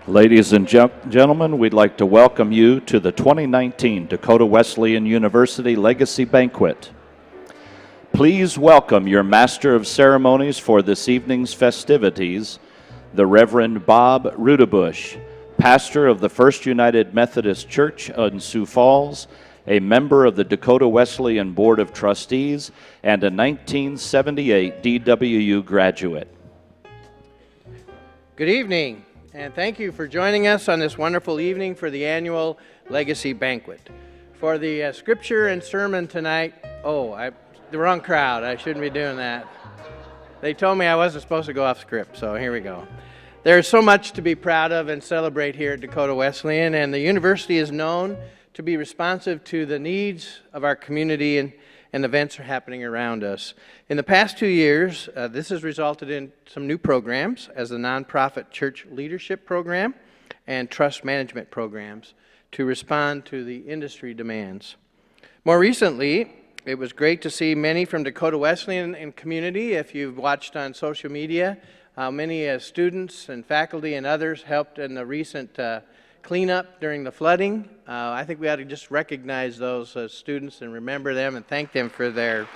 Ladies and gentlemen, we'd like to welcome you to the 2019 Dakota Wesleyan University Legacy Banquet. Please welcome your Master of Ceremonies for this evening's festivities, the Reverend Bob Rudebush, pastor of the First United Methodist Church in Sioux Falls, a member of the Dakota Wesleyan Board of Trustees, and a 1978 DWU graduate. Good evening, and thank you for joining us on this wonderful evening for the annual Legacy Banquet. For the scripture and sermon tonight, the wrong crowd. I shouldn't be doing that. They told me I wasn't supposed to go off script, so here we go. There's so much to be proud of and celebrate here at Dakota Wesleyan, and the university is known to be responsive to the needs of our community and events are happening around us. In the past 2 years, this has resulted in some new programs as the nonprofit church leadership program and trust management programs to respond to the industry demands. More recently, it was great to see many from Dakota Wesleyan and community. If you've watched on social media, how many students and faculty and others helped in the recent cleanup during the flooding. I think we ought to just recognize those students and remember them and thank them for their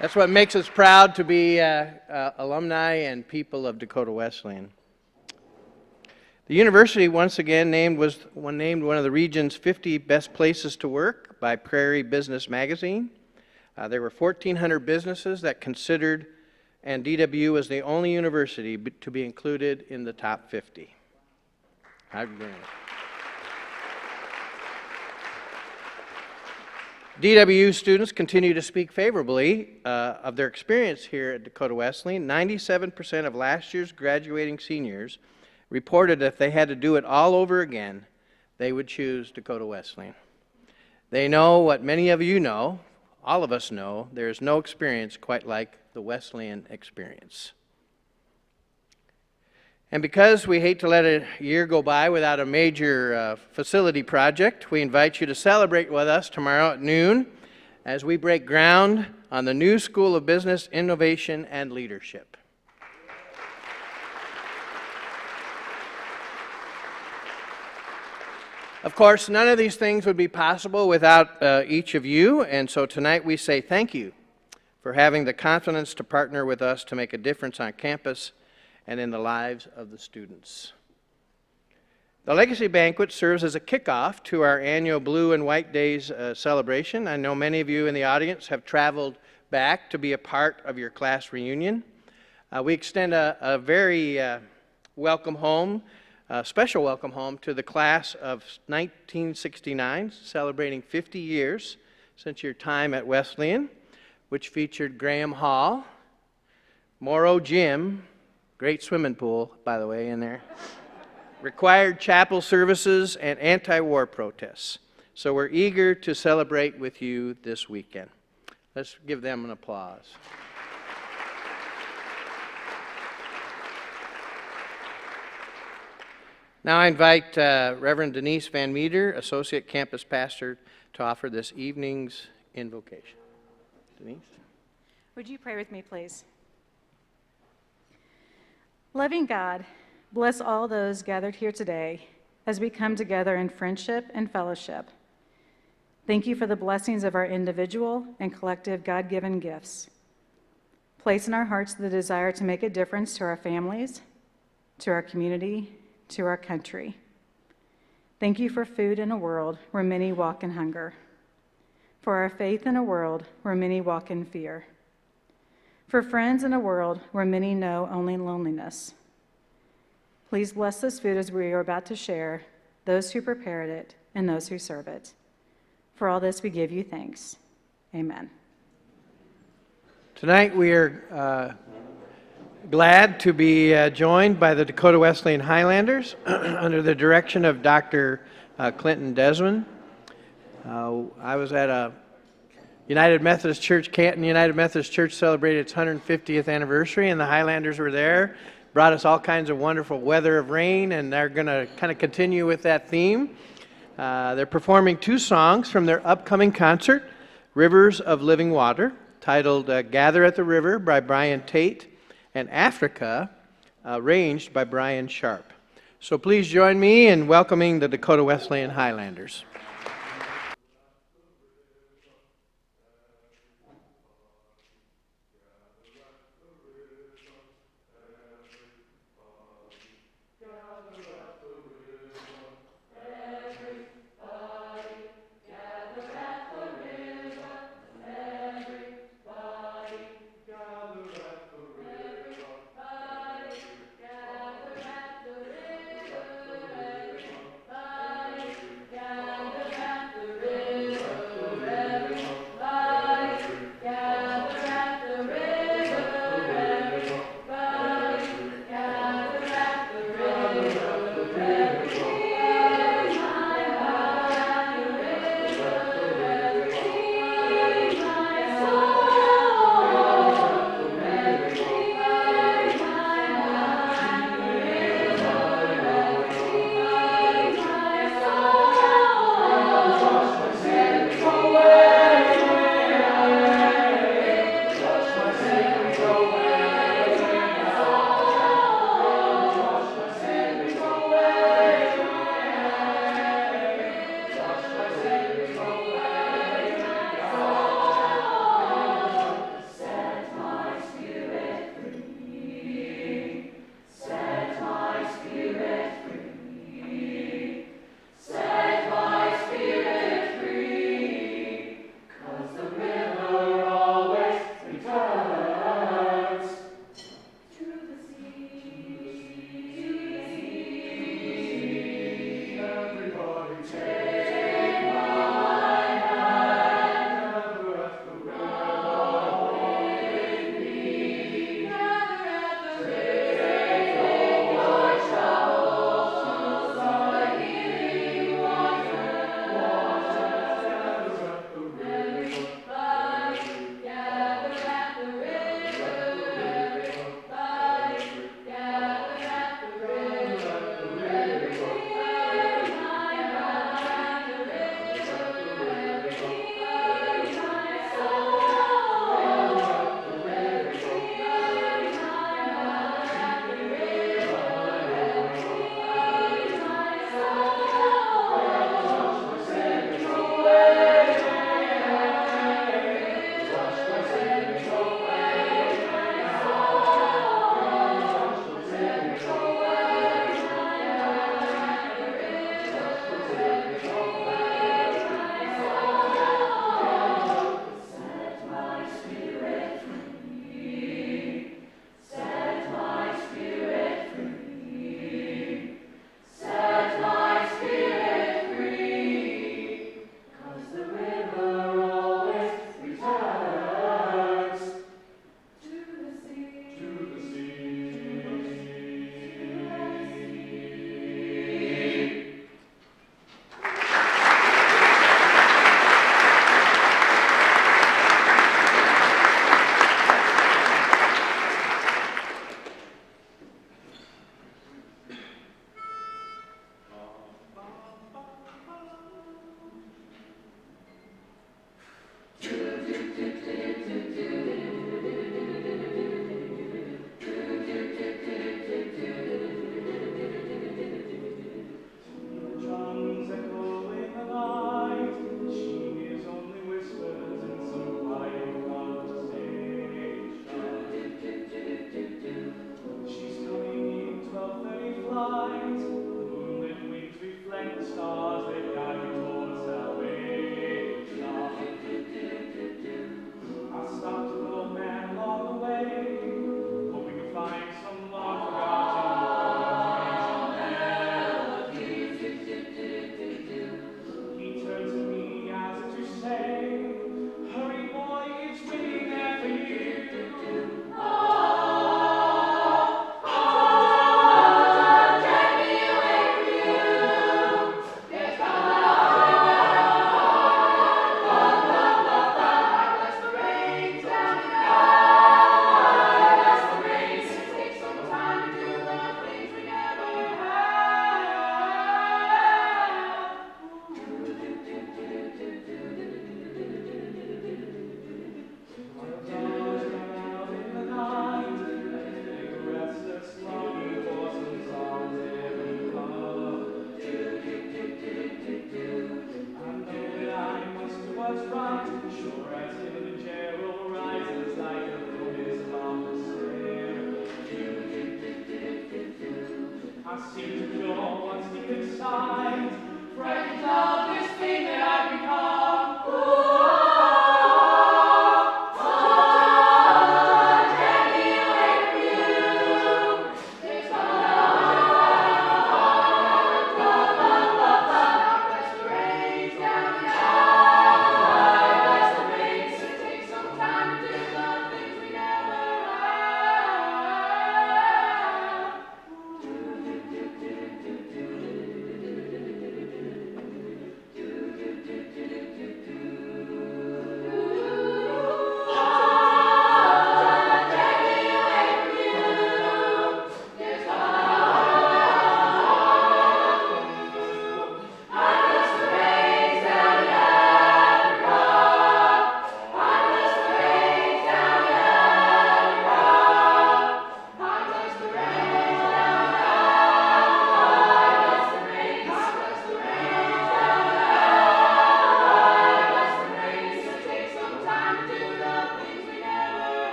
that's what makes us proud to be alumni and people of Dakota Wesleyan. The university once again was named one of the region's 50 best places to work by Prairie Business Magazine. There were 1,400 businesses that considered, and DWU was the only university to be included in the top 50. DWU students continue to speak favorably of their experience here at Dakota Wesleyan. 97% of last year's graduating seniors reported that if they had to do it all over again, they would choose Dakota Wesleyan. They know what many of you know, all of us know, there's no experience quite like the Wesleyan experience. And because we hate to let a year go by without a major facility project, we invite you to celebrate with us tomorrow at noon as we break ground on the new School of Business, Innovation, and Leadership. Of course, none of these things would be possible without each of you, and so tonight we say thank you for having the confidence to partner with us to make a difference on campus and in the lives of the students. The Legacy Banquet serves as a kickoff to our annual Blue and White Days celebration. I know many of you in the audience have traveled back to be a part of your class reunion. We extend a very welcome home, a special welcome home to the class of 1969, celebrating 50 years since your time at Wesleyan, which featured Graham Hall, Morrow Gym, great swimming pool, by the way, in there, required chapel services, and anti-war protests. So we're eager to celebrate with you this weekend. Let's give them an applause. Now I invite Reverend Denise Van Meter, Associate Campus Pastor, to offer this evening's invocation. Denise? Would you pray with me, please? Loving God, bless all those gathered here today as we come together in friendship and fellowship. Thank you for the blessings of our individual and collective God-given gifts. Place in our hearts the desire to make a difference to our families, to our community, to our country. Thank you for food in a world where many walk in hunger, for our faith in a world where many walk in fear, for friends in a world where many know only loneliness. Please bless this food as we are about to share, those who prepared it and those who serve it. For all this we give you thanks. Amen. Tonight we are glad to be joined by the Dakota Wesleyan Highlanders under the direction of Dr. Clinton Desmond. I was at a United Methodist Church, Canton United Methodist Church celebrated its 150th anniversary, and the Highlanders were there, brought us all kinds of wonderful weather of rain, and they're going to kind of continue with that theme. They're performing 2 songs from their upcoming concert, Rivers of Living Water, titled Gather at the River by Brian Tate, and Africa, arranged by Brian Sharp. So please join me in welcoming the Dakota Wesleyan Highlanders.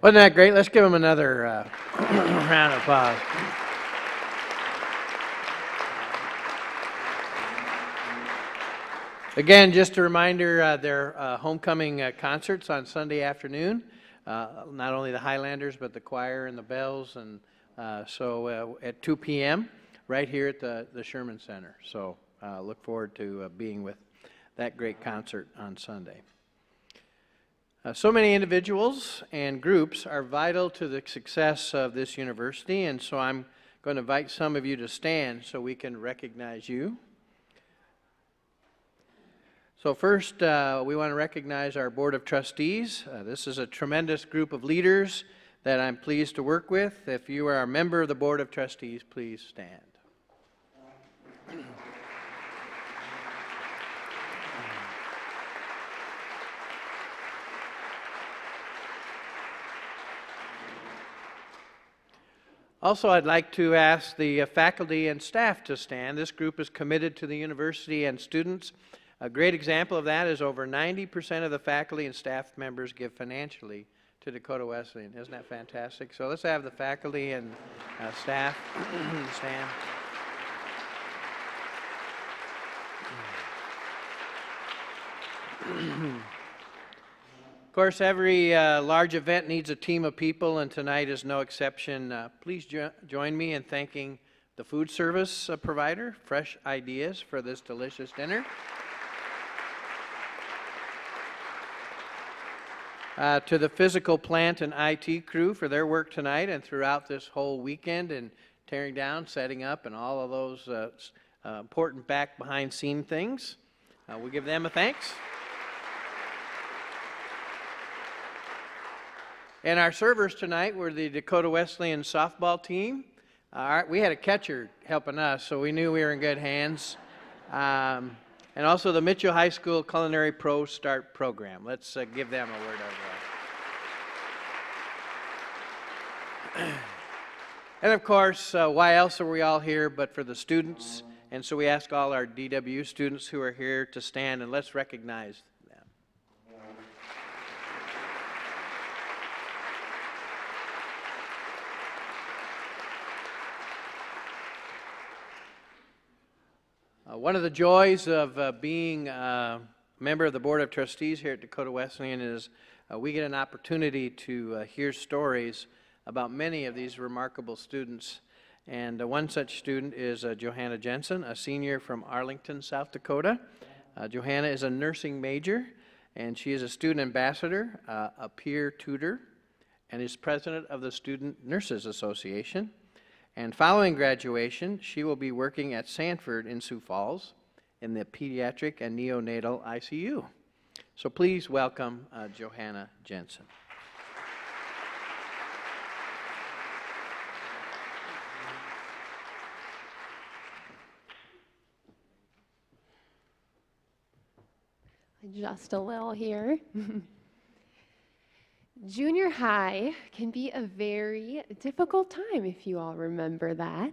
Wasn't that great? Let's give them another round of applause. Again, just a reminder, their homecoming concerts on Sunday afternoon. Not only the Highlanders, but the choir and the bells, and so at 2 p.m. right here at the Sherman Center. So look forward to being with that great concert on Sunday. So many individuals and groups are vital to the success of this university, and so I'm going to invite some of you to stand so we can recognize you. So first, we want to recognize our Board of Trustees. This is a tremendous group of leaders that I'm pleased to work with. If you are a member of the Board of Trustees, please stand. Also, I'd like to ask the faculty and staff to stand. This group is committed to the university and students. A great example of that is over 90% of the faculty and staff members give financially to Dakota Wesleyan. Isn't that fantastic? So let's have the faculty and staff stand. Of course, every large event needs a team of people, and tonight is no exception. Please join me in thanking the food service provider, Fresh Ideas, for this delicious dinner. To the physical plant and IT crew for their work tonight and throughout this whole weekend and tearing down, setting up, and all of those important back behind scene things. We give them a thanks. And our servers tonight were the Dakota Wesleyan softball team. We had a catcher helping us, so we knew we were in good hands. And also the Mitchell High School Culinary Pro Start Program. Let's give them a word of And of course, why else are we all here but for the students? And so we ask all our DWU students who are here to stand, and let's recognize them. One of the joys of being a member of the Board of Trustees here at Dakota Wesleyan is we get an opportunity to hear stories about many of these remarkable students. And one such student is Johanna Jensen, a senior from Arlington, South Dakota. Johanna is a nursing major, and she is a student ambassador, a peer tutor, and is president of the Student Nurses Association. And following graduation, she will be working at Sanford in Sioux Falls in the pediatric and neonatal ICU. So please welcome Johanna Jensen. Just a little here. Junior high can be a very difficult time, if you all remember that.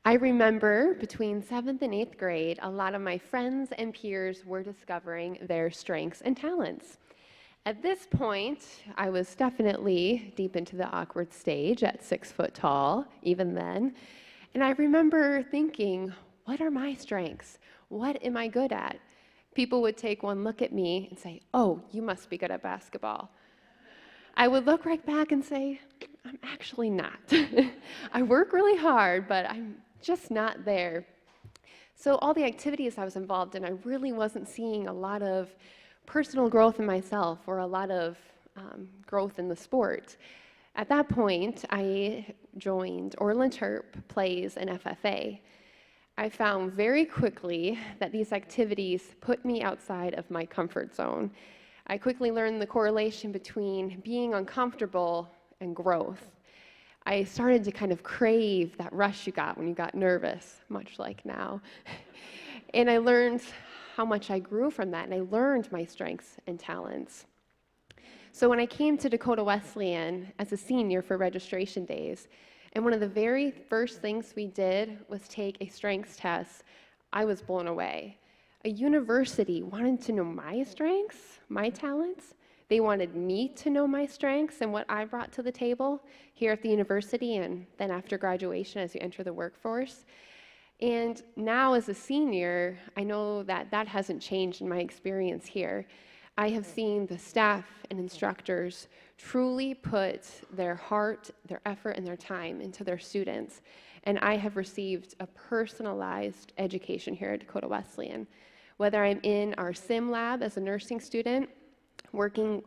I remember between 7th and 8th grade, a lot of my friends and peers were discovering their strengths and talents. At this point, I was definitely deep into the awkward stage at 6 foot tall, even then. And I remember thinking, what are my strengths? What am I good at? People would take one look at me and say, oh, you must be good at basketball. I would look right back and say, I'm actually not. I work really hard, but I'm just not there. So all the activities I was involved in, I really wasn't seeing a lot of personal growth in myself or a lot of growth in the sport. At that point, I joined Orland Terp Plays and FFA. I found very quickly that these activities put me outside of my comfort zone. I quickly learned the correlation between being uncomfortable and growth. I started to kind of crave that rush you got when you got nervous, much like now. And I learned how much I grew from that, and I learned my strengths and talents. So when I came to Dakota Wesleyan as a senior for registration days, and one of the very first things we did was take a strengths test, I was blown away. A university wanted to know my strengths, my talents. They wanted me to know my strengths and what I brought to the table here at the university and then after graduation as you enter the workforce. And now as a senior, I know that that hasn't changed in my experience here. I have seen the staff and instructors truly put their heart, their effort, and their time into their students. And I have received a personalized education here at Dakota Wesleyan. Whether I'm in our sim lab as a nursing student, working,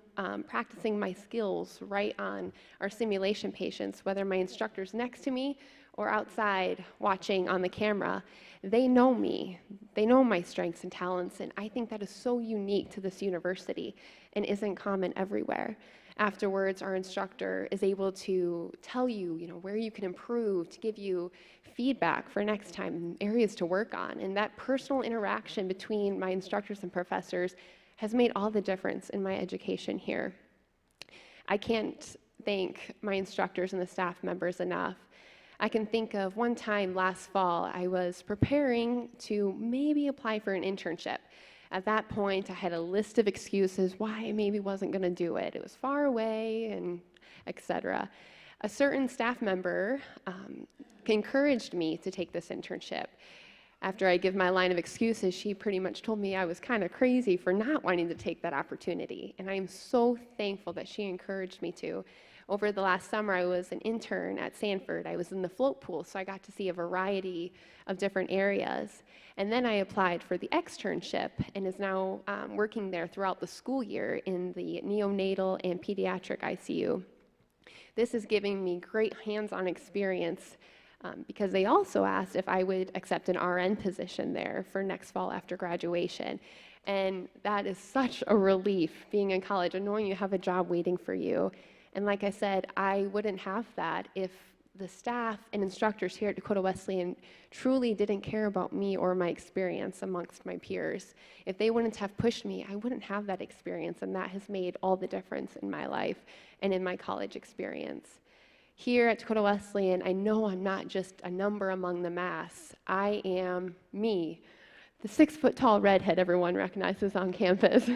practicing my skills right on our simulation patients, whether my instructor's next to me or outside watching on the camera, they know me. They know my strengths and talents, and I think that is so unique to this university and isn't common everywhere. Afterwards, our instructor is able to tell you, where you can improve, to give you feedback for next time and areas to work on. And that personal interaction between my instructors and professors has made all the difference in my education here. I can't thank my instructors and the staff members enough. I can think of one time last fall, I was preparing to maybe apply for an internship. At that point, I had a list of excuses why I maybe wasn't going to do it. It was far away, and etc. A certain staff member encouraged me to take this internship. After I give my line of excuses, she pretty much told me I was kind of crazy for not wanting to take that opportunity. And I am so thankful that she encouraged me to. Over the last summer, I was an intern at Sanford. I was in the float pool, so I got to see a variety of different areas. And then I applied for the externship and is now working there throughout the school year in the neonatal and pediatric ICU. This is giving me great hands-on experience because they also asked if I would accept an RN position there for next fall after graduation. And that is such a relief, being in college and knowing you have a job waiting for you. And like I said, I wouldn't have that if the staff and instructors here at Dakota Wesleyan truly didn't care about me or my experience amongst my peers. If they wouldn't have pushed me, I wouldn't have that experience, and that has made all the difference in my life and in my college experience. Here at Dakota Wesleyan, I know I'm not just a number among the mass. I am me, the 6-foot-tall redhead everyone recognizes on campus.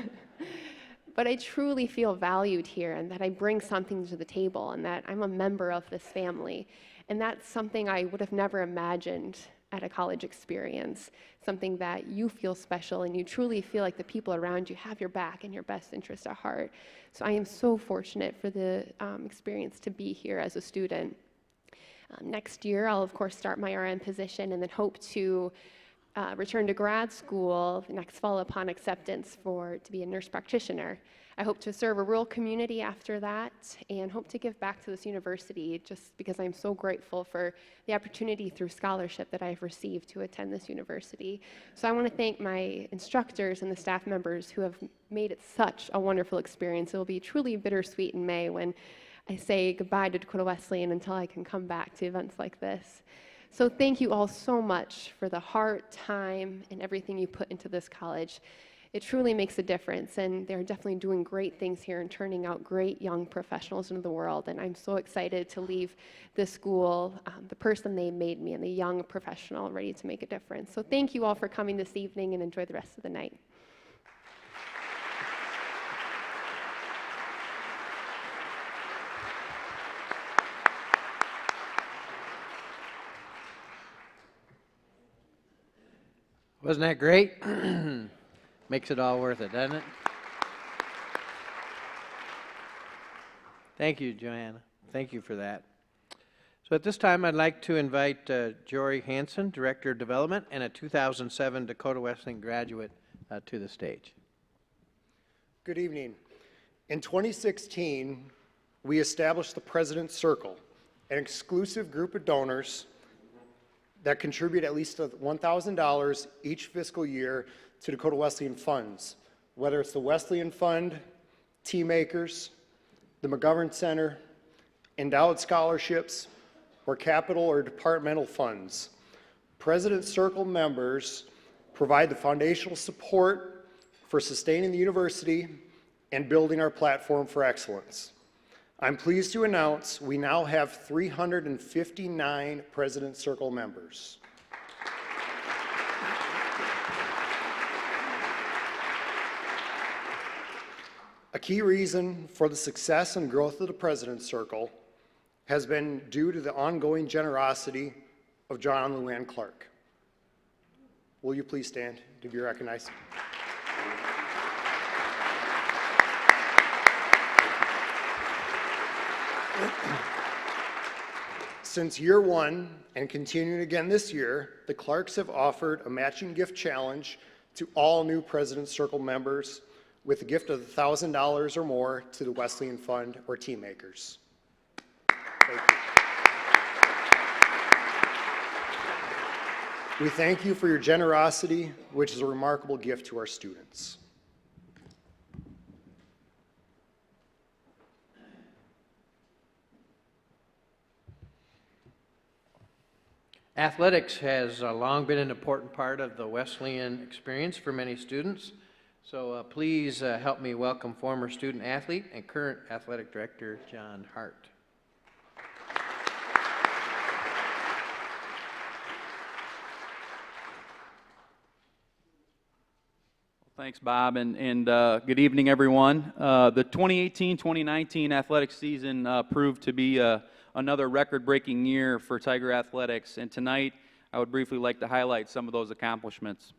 But I truly feel valued here and that I bring something to the table and that I'm a member of this family. And that's something I would have never imagined at a college experience, something that you feel special and you truly feel like the people around you have your back and your best interest at heart. So I am so fortunate for the experience to be here as a student. Next year, I'll of course start my RN position and then hope to return to grad school next fall upon acceptance to be a nurse practitioner. I hope to serve a rural community after that and hope to give back to this university just because I'm so grateful for the opportunity through scholarship that I've received to attend this university. So I want to thank my instructors and the staff members who have made it such a wonderful experience. It will be truly bittersweet in May when I say goodbye to Dakota Wesleyan until I can come back to events like this. So thank you all so much for the heart, time, and everything you put into this college. It truly makes a difference, and they're definitely doing great things here and turning out great young professionals into the world. And I'm so excited to leave this school, the person they made me, and the young professional ready to make a difference. So thank you all for coming this evening, and enjoy the rest of the night. Wasn't that great? Makes it all worth it, doesn't it? Thank you, Joanna. Thank you for that. So at this time, I'd like to invite Jory Hansen, Director of Development, and a 2007 Dakota Wesleyan graduate to the stage. Good evening. In 2016, we established the President's Circle, an exclusive group of donors that contribute at least $1,000 each fiscal year to Dakota Wesleyan funds, whether it's the Wesleyan Fund, Teammakers, the McGovern Center, endowed scholarships, or capital or departmental funds. President's Circle members provide the foundational support for sustaining the university and building our platform for excellence. I'm pleased to announce we now have 359 President's Circle members. A key reason for the success and growth of the President's Circle has been due to the ongoing generosity of John Luann Clark. Will you please stand to be recognized? Since year one and continuing again this year, the Clarks have offered a matching gift challenge to all new President's Circle members with a gift of $1,000 or more to the Wesleyan Fund or Team Makers. Thank you. We thank you for your generosity, which is a remarkable gift to our students. Athletics has long been an important part of the Wesleyan experience for many students. So please help me welcome former student athlete and current athletic director, John Hart. Thanks, Bob, and good evening, everyone. The 2018-2019 athletic season proved to be another record-breaking year for Tiger Athletics, and tonight I would briefly like to highlight some of those accomplishments.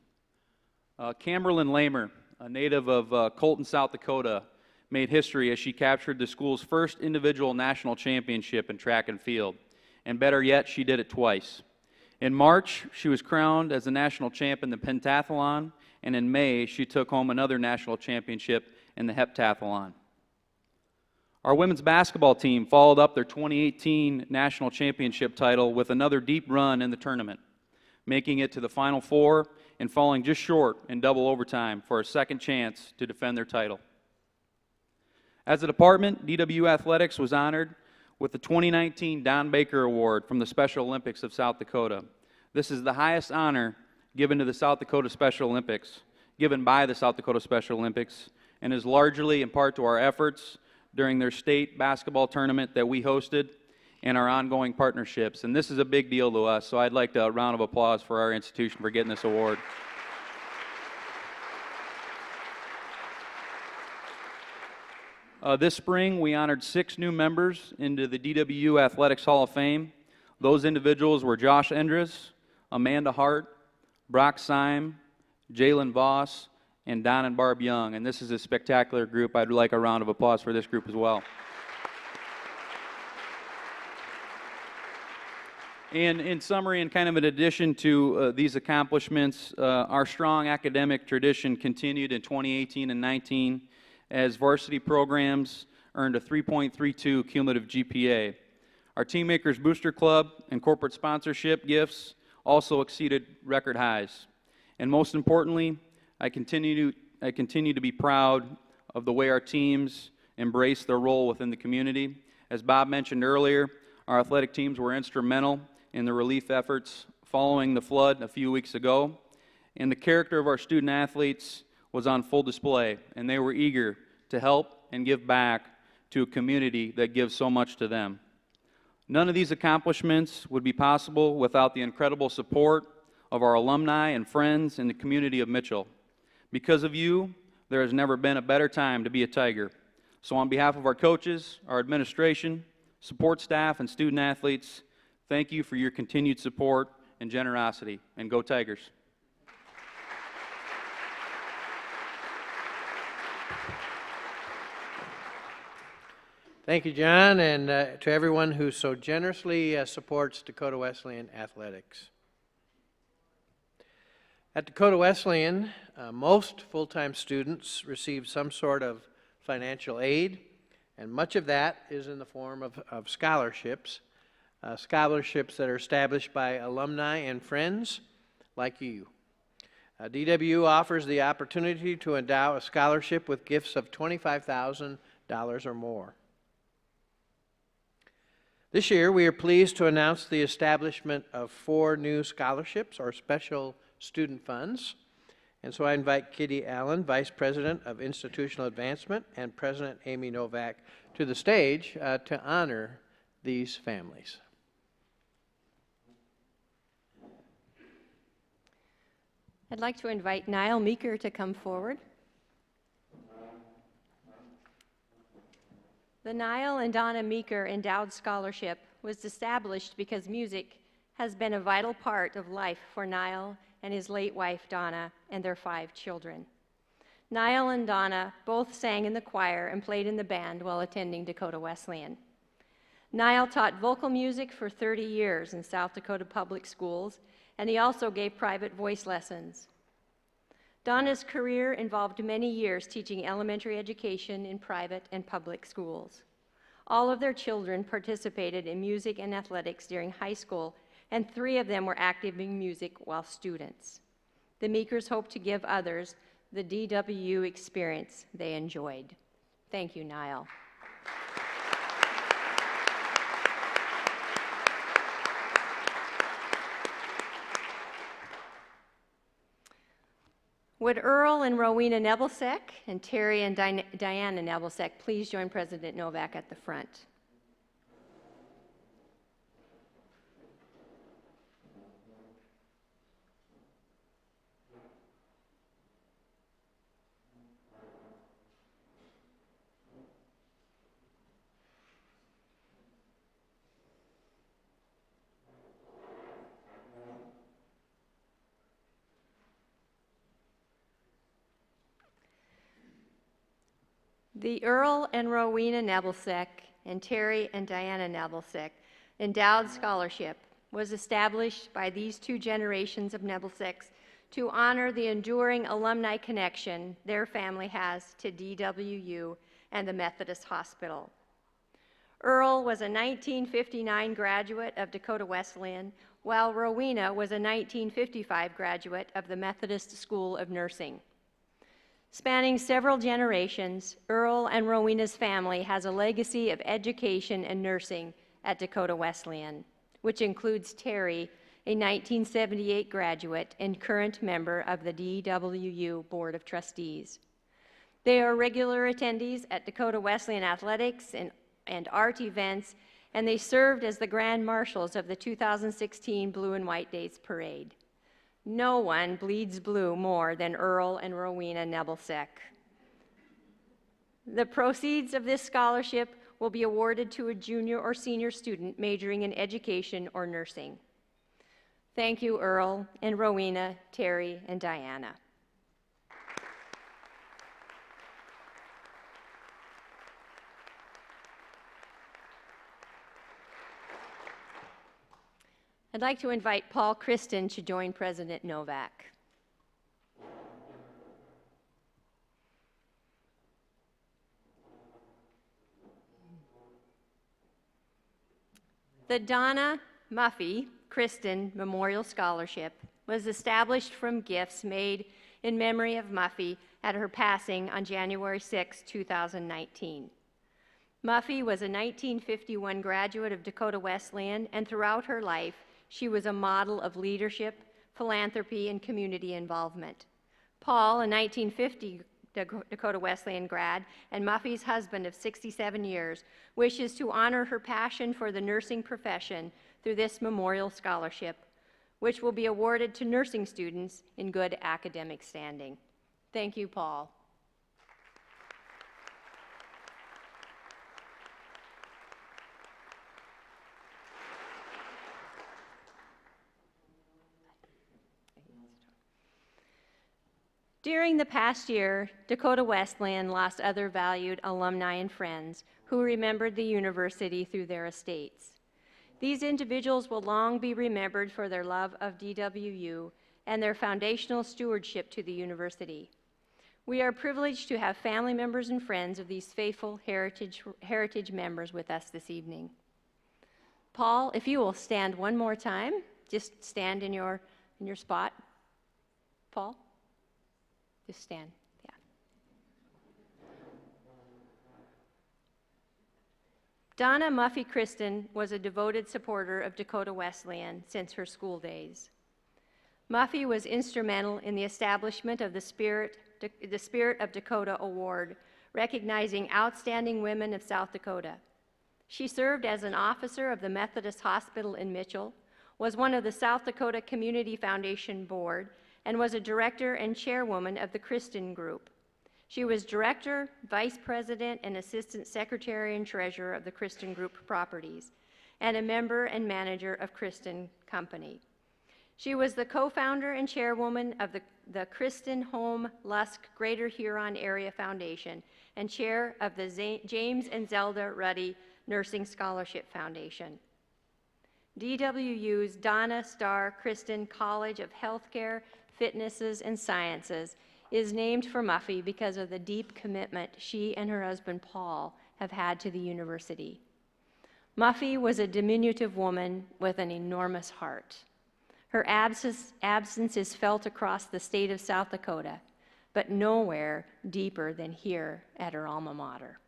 Camerlyn Lamer, a native of Colton, South Dakota, made history as she captured the school's first individual national championship in track and field, and better yet, she did it twice. In March, she was crowned as the national champ in the pentathlon, and in May, she took home another national championship in the heptathlon. Our women's basketball team followed up their 2018 national championship title with another deep run in the tournament, making it to the Final Four and falling just short in double overtime for a second chance to defend their title. As a department, DWU Athletics was honored with the 2019 Don Baker Award from the Special Olympics of South Dakota. This is the highest honor given to the South Dakota Special Olympics, given by the South Dakota Special Olympics, and is largely in part to our efforts during their state basketball tournament that we hosted and our ongoing partnerships. And this is a big deal to us, so I'd like a round of applause for our institution for getting this award. This spring, we honored 6 new members into the DWU Athletics Hall of Fame. Those individuals were Josh Endres, Amanda Hart, Brock Syme, Jalen Voss, and Don and Barb Young. And this is a spectacular group. I'd like a round of applause for this group as well. And in summary, and kind of in addition to these accomplishments, our strong academic tradition continued in 2018 and 19 as varsity programs earned a 3.32 cumulative GPA. Our Team Makers Booster Club and corporate sponsorship gifts also exceeded record highs. And most importantly, I continue to be proud of the way our teams embrace their role within the community. As Bob mentioned earlier, our athletic teams were instrumental in the relief efforts following the flood a few weeks ago. And the character of our student athletes was on full display, and they were eager to help and give back to a community that gives so much to them. None of these accomplishments would be possible without the incredible support of our alumni and friends in the community of Mitchell. Because of you, there has never been a better time to be a Tiger. So on behalf of our coaches, our administration, support staff, and student athletes, thank you for your continued support and generosity, and go Tigers. Thank you, John, and to everyone who so generously supports Dakota Wesleyan Athletics. At Dakota Wesleyan, most full-time students receive some sort of financial aid, and much of that is in the form of scholarships, scholarships that are established by alumni and friends like you. DWU offers the opportunity to endow a scholarship with gifts of $25,000 or more. This year, we are pleased to announce the establishment of 4 new scholarships or special student funds. And so I invite Kitty Allen, Vice President of Institutional Advancement, and President Amy Novak to the stage to honor these families. I'd like to invite Niall Meeker to come forward. The Niall and Donna Meeker Endowed Scholarship was established because music has been a vital part of life for Niall and his late wife Donna and their 5 children. Niall and Donna both sang in the choir and played in the band while attending Dakota Wesleyan. Niall taught vocal music for 30 years in South Dakota public schools, and he also gave private voice lessons. Donna's career involved many years teaching elementary education in private and public schools. All of their children participated in music and athletics during high school, and 3 of them were active in music while students. The Meekers hope to give others the DWU experience they enjoyed. Thank you, Niall. Would Earl and Rowena Nebelsack and Terry and Diana Nebelsack please join President Novak at the front? The Earl and Rowena Nebelsack and Terry and Diana Nebelsack Endowed Scholarship was established by these 2 generations of Nebelsacks to honor the enduring alumni connection their family has to DWU and the Methodist Hospital. Earl was a 1959 graduate of Dakota Wesleyan, while Rowena was a 1955 graduate of the Methodist School of Nursing. Spanning several generations, Earl and Rowena's family has a legacy of education and nursing at Dakota Wesleyan, which includes Terry, a 1978 graduate and current member of the DWU Board of Trustees. They are regular attendees at Dakota Wesleyan athletics and art events, and they served as the Grand Marshals of the 2016 Blue and White Days Parade. No one bleeds blue more than Earl and Rowena Nebelsack. The proceeds of this scholarship will be awarded to a junior or senior student majoring in education or nursing. Thank you, Earl and Rowena, Terry, and Diana. I'd like to invite Paul Christen to join President Novak. The Donna, Muffy, Christen Memorial Scholarship was established from gifts made in memory of Muffy at her passing on January 6, 2019. Muffy was a 1951 graduate of Dakota Wesleyan, and throughout her life, she was a model of leadership, philanthropy, and community involvement. Paul, a 1950 Dakota Wesleyan grad, and Muffy's husband of 67 years, wishes to honor her passion for the nursing profession through this memorial scholarship, which will be awarded to nursing students in good academic standing. Thank you, Paul. During the past year, Dakota Wesleyan lost other valued alumni and friends who remembered the university through their estates. These individuals will long be remembered for their love of DWU and their foundational stewardship to the university. We are privileged to have family members and friends of these faithful heritage members with us this evening. Paul, if you will stand one more time, just stand in your spot. Paul? Just stand, yeah. Donna Muffy Christen was a devoted supporter of Dakota Wesleyan since her school days. Muffy was instrumental in the establishment of the Spirit of Dakota Award, recognizing outstanding women of South Dakota. She served as an officer of the Methodist Hospital in Mitchell, was one of the South Dakota Community Foundation Board, and was a director and chairwoman of the Christen Group. She was director, vice president, and assistant secretary and treasurer of the Christen Group Properties, and a member and manager of Christen Company. She was the co-founder and chairwoman of the Christen Home Lusk Greater Huron Area Foundation and chair of the James and Zelda Ruddy Nursing Scholarship Foundation. DWU's Donna Starr Christen College of Healthcare, Fitnesses, and Sciences is named for Muffy because of the deep commitment she and her husband Paul have had to the university. Muffy was a diminutive woman with an enormous heart. Her absence is felt across the state of South Dakota, but nowhere deeper than here at her alma mater.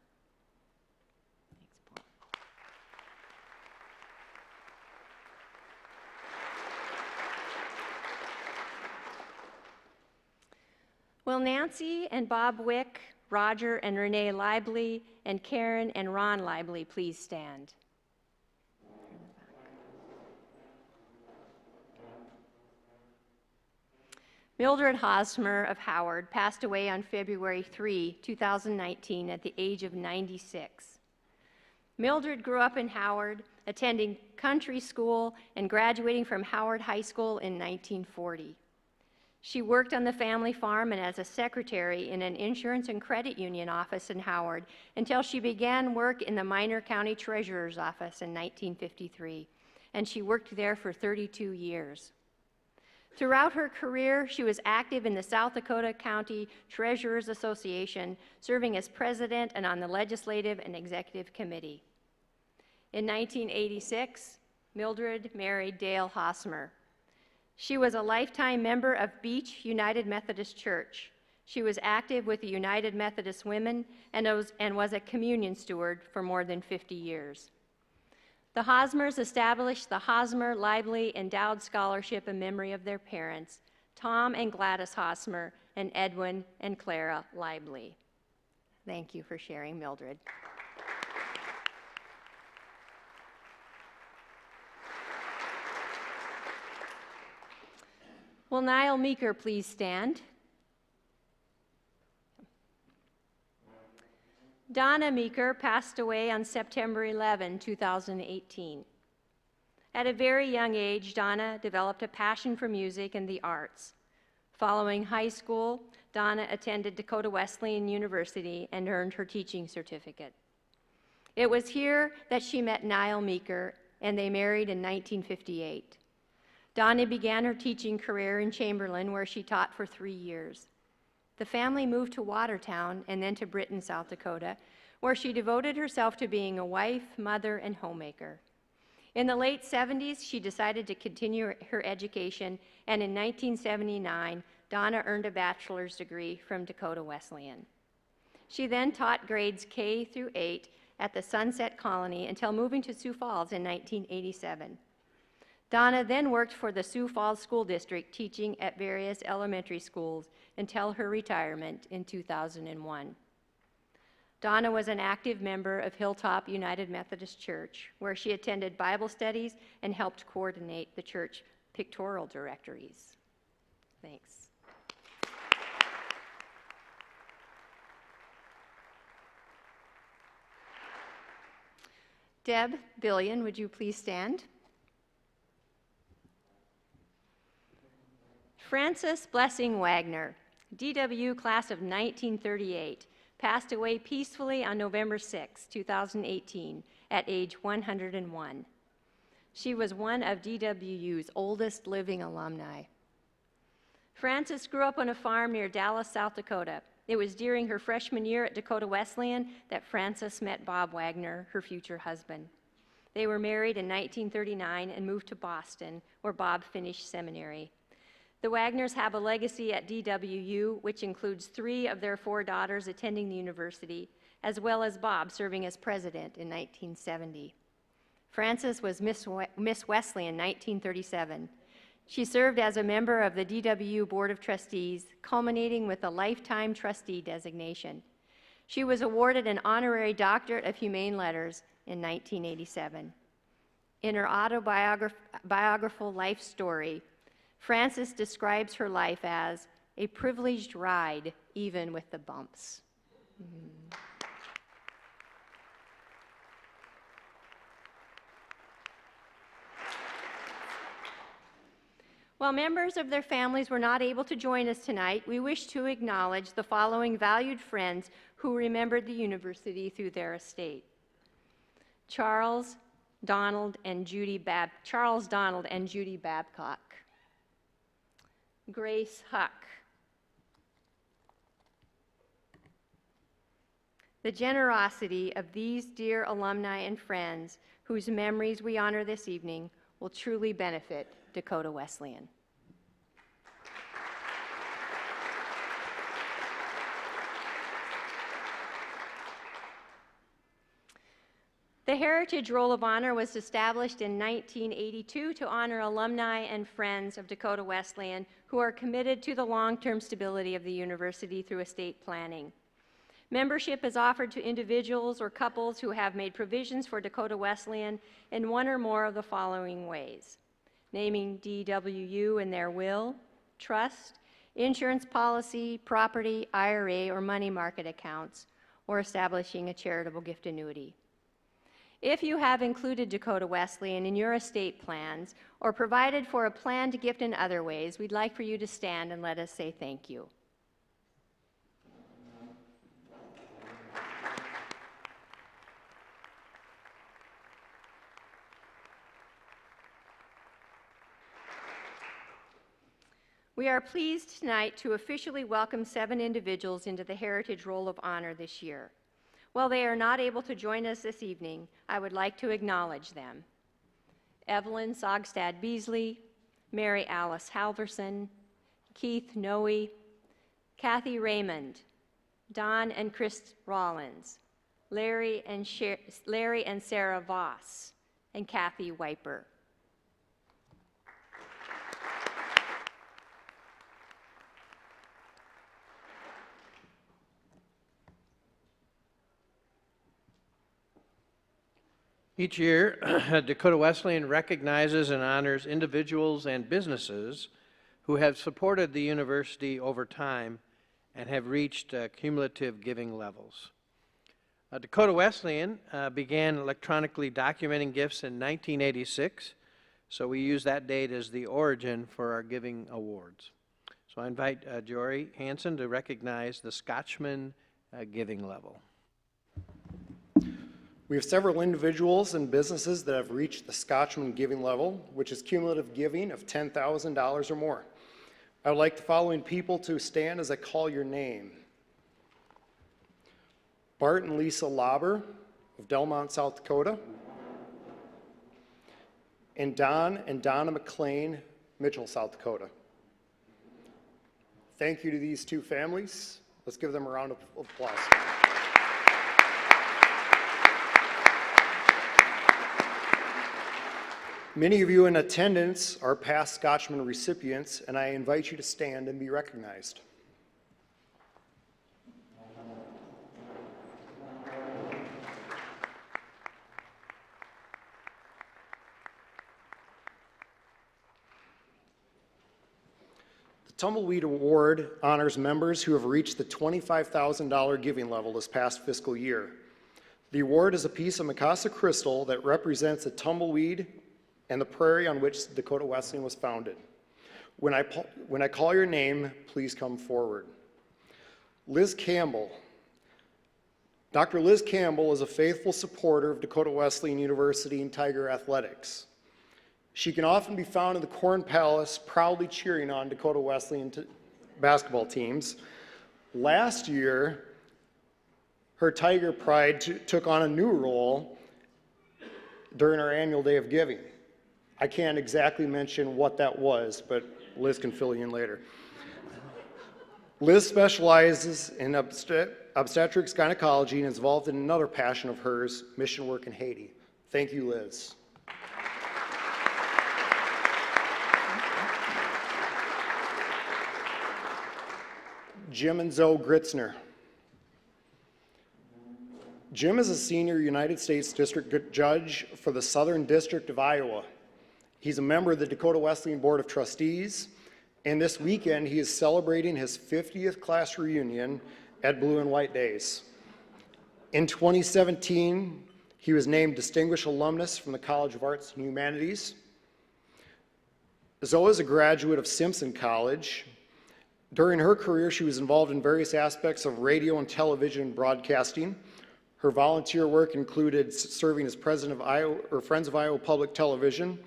Will Nancy and Bob Wick, Roger and Renee Lively, and Karen and Ron Lively please stand? Mildred Hosmer of Howard passed away on February 3, 2019 at the age of 96. Mildred grew up in Howard, attending country school and graduating from Howard High School in 1940. She worked on the family farm and as a secretary in an insurance and credit union office in Howard until she began work in the Minor County Treasurer's Office in 1953, and she worked there for 32 years. Throughout her career, she was active in the South Dakota County Treasurers Association, serving as president and on the legislative and executive committee. In 1986, Mildred married Dale Hosmer. She was a lifetime member of Beach United Methodist Church. She was active with the United Methodist Women and was a communion steward for more than 50 years. The Hosmers established the Hosmer Lively Endowed Scholarship in memory of their parents, Tom and Gladys Hosmer, and Edwin and Clara Lively. Thank you for sharing, Mildred. Will Niall Meeker please stand? Donna Meeker passed away on September 11, 2018. At a very young age, Donna developed a passion for music and the arts. Following high school, Donna attended Dakota Wesleyan University and earned her teaching certificate. It was here that she met Niall Meeker, and they married in 1958. Donna began her teaching career in Chamberlain, where she taught for 3 years. The family moved to Watertown and then to Britain, South Dakota, where she devoted herself to being a wife, mother, and homemaker. In the late 70s, she decided to continue her education, and in 1979, Donna earned a bachelor's degree from Dakota Wesleyan. She then taught grades K through 8 at the Sunset Colony until moving to Sioux Falls in 1987. Donna then worked for the Sioux Falls School District, teaching at various elementary schools until her retirement in 2001. Donna was an active member of Hilltop United Methodist Church, where she attended Bible studies and helped coordinate the church pictorial directories. Thanks. Deb Billion, would you please stand? Frances Blessing Wagner, DWU class of 1938, passed away peacefully on November 6, 2018, at age 101. She was one of DWU's oldest living alumni. Frances grew up on a farm near Dallas, South Dakota. It was during her freshman year at Dakota Wesleyan that Frances met Bob Wagner, her future husband. They were married in 1939 and moved to Boston, where Bob finished seminary. The Wagners have a legacy at DWU, which includes 3 of their 4 daughters attending the university, as well as Bob serving as president in 1970. Frances was Miss Wesley in 1937. She served as a member of the DWU Board of Trustees, culminating with a lifetime trustee designation. She was awarded an honorary doctorate of humane letters in 1987. In her autobiographical life story, Frances describes her life as a privileged ride, even with the bumps. While members of their families were not able to join us tonight, we wish to acknowledge the following valued friends who remembered the university through their estate. Charles Donald and Judy Babcock. Grace Huck. The generosity of these dear alumni and friends whose memories we honor this evening will truly benefit Dakota Wesleyan. The Heritage Roll of Honor was established in 1982 to honor alumni and friends of Dakota Wesleyan who are committed to the long-term stability of the university through estate planning. Membership is offered to individuals or couples who have made provisions for Dakota Wesleyan in one or more of the following ways: naming DWU in their will, trust, insurance policy, property, IRA, or money market accounts, or establishing a charitable gift annuity. If you have included Dakota Wesleyan in your estate plans or provided for a planned gift in other ways, we'd like for you to stand and let us say thank you. We are pleased tonight to officially welcome 7 individuals into the Heritage Roll of Honor this year. While they are not able to join us this evening, I would like to acknowledge them. Evalyn Sougstad Beasley, Mary Alice Halverson, Keith Noe, Kathy Raymond, Don and Chris Rollins, Larry and Sarah Voss, and Kathy Wiper. Each year, Dakota Wesleyan recognizes and honors individuals and businesses who have supported the university over time and have reached cumulative giving levels. Dakota Wesleyan began electronically documenting gifts in 1986, so we use that date as the origin for our giving awards. So I invite Jory Hansen to recognize the Scotchman giving level. We have several individuals and businesses that have reached the Scotchman giving level, which is cumulative giving of $10,000 or more. I would like the following people to stand as I call your name. Bart and Lisa Lauber of Delmont, South Dakota. And Don and Donna McLean, Mitchell, South Dakota. Thank you to these 2 families. Let's give them a round of applause. Many of you in attendance are past Scotchman recipients, and I invite you to stand and be recognized. The Tumbleweed Award honors members who have reached the $25,000 giving level this past fiscal year. The award is a piece of Mikasa crystal that represents the tumbleweed and the prairie on which Dakota Wesleyan was founded. When I call your name, please come forward. Liz Campbell. Dr. Liz Campbell is a faithful supporter of Dakota Wesleyan University and Tiger Athletics. She can often be found in the Corn Palace proudly cheering on Dakota Wesleyan basketball teams. Last year, her Tiger Pride took on a new role during our annual Day of Giving. I can't exactly mention what that was, but Liz can fill you in later. Liz specializes in obstetrics gynecology and is involved in another passion of hers, mission work in Haiti. Thank you, Liz. Jim and Zoe Gritzner. Jim is a senior United States District Judge for the Southern District of Iowa. He's a member of the Dakota Wesleyan Board of Trustees And this weekend, he is celebrating his 50th class reunion at Blue and White Days. In 2017, he was named Distinguished Alumnus from the College of Arts and Humanities. Zoe is a graduate of Simpson College. During her career, she was involved in various aspects of radio and television broadcasting. Her volunteer work included serving as president of Friends of Iowa Public Television,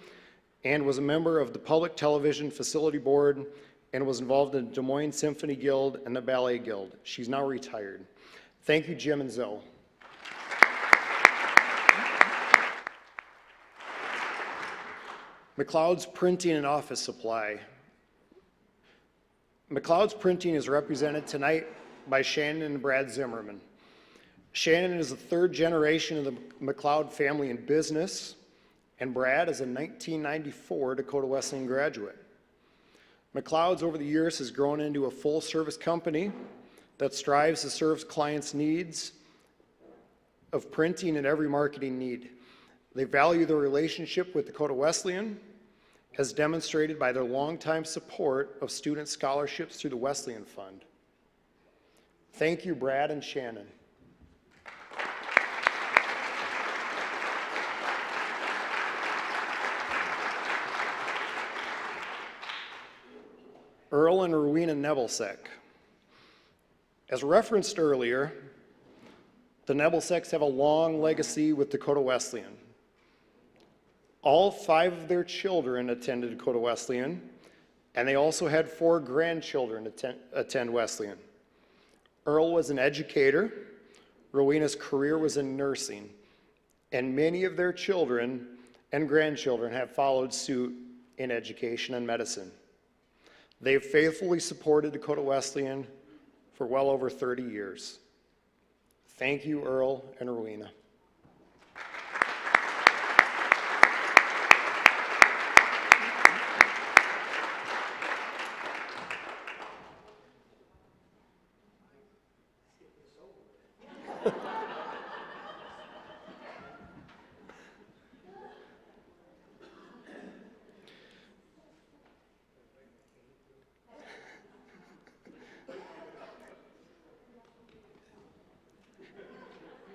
and was a member of the Public Television Facility Board, and was involved in the Des Moines Symphony Guild and the Ballet Guild. She's now retired. Thank you, Jim and Zoe. McLeod's Printing and Office Supply. McLeod's Printing is represented tonight by Shannon and Brad Zimmerman. Shannon is the third generation of the McLeod family in business, and Brad is a 1994 Dakota Wesleyan graduate. McLeod's over the years has grown into a full-service company that strives to serve clients' needs of printing and every marketing need. They value their relationship with Dakota Wesleyan, as demonstrated by their longtime support of student scholarships through the Wesleyan Fund. Thank you, Brad and Shannon. Earl and Rowena Nebelsick. As referenced earlier, the Nebelsicks have a long legacy with Dakota Wesleyan. All 5 of their children attended Dakota Wesleyan, and they also had 4 grandchildren attend Wesleyan. Earl was an educator, Rowena's career was in nursing, and many of their children and grandchildren have followed suit in education and medicine. They have faithfully supported Dakota Wesleyan for well over 30 years. Thank you, Earl and Rowena.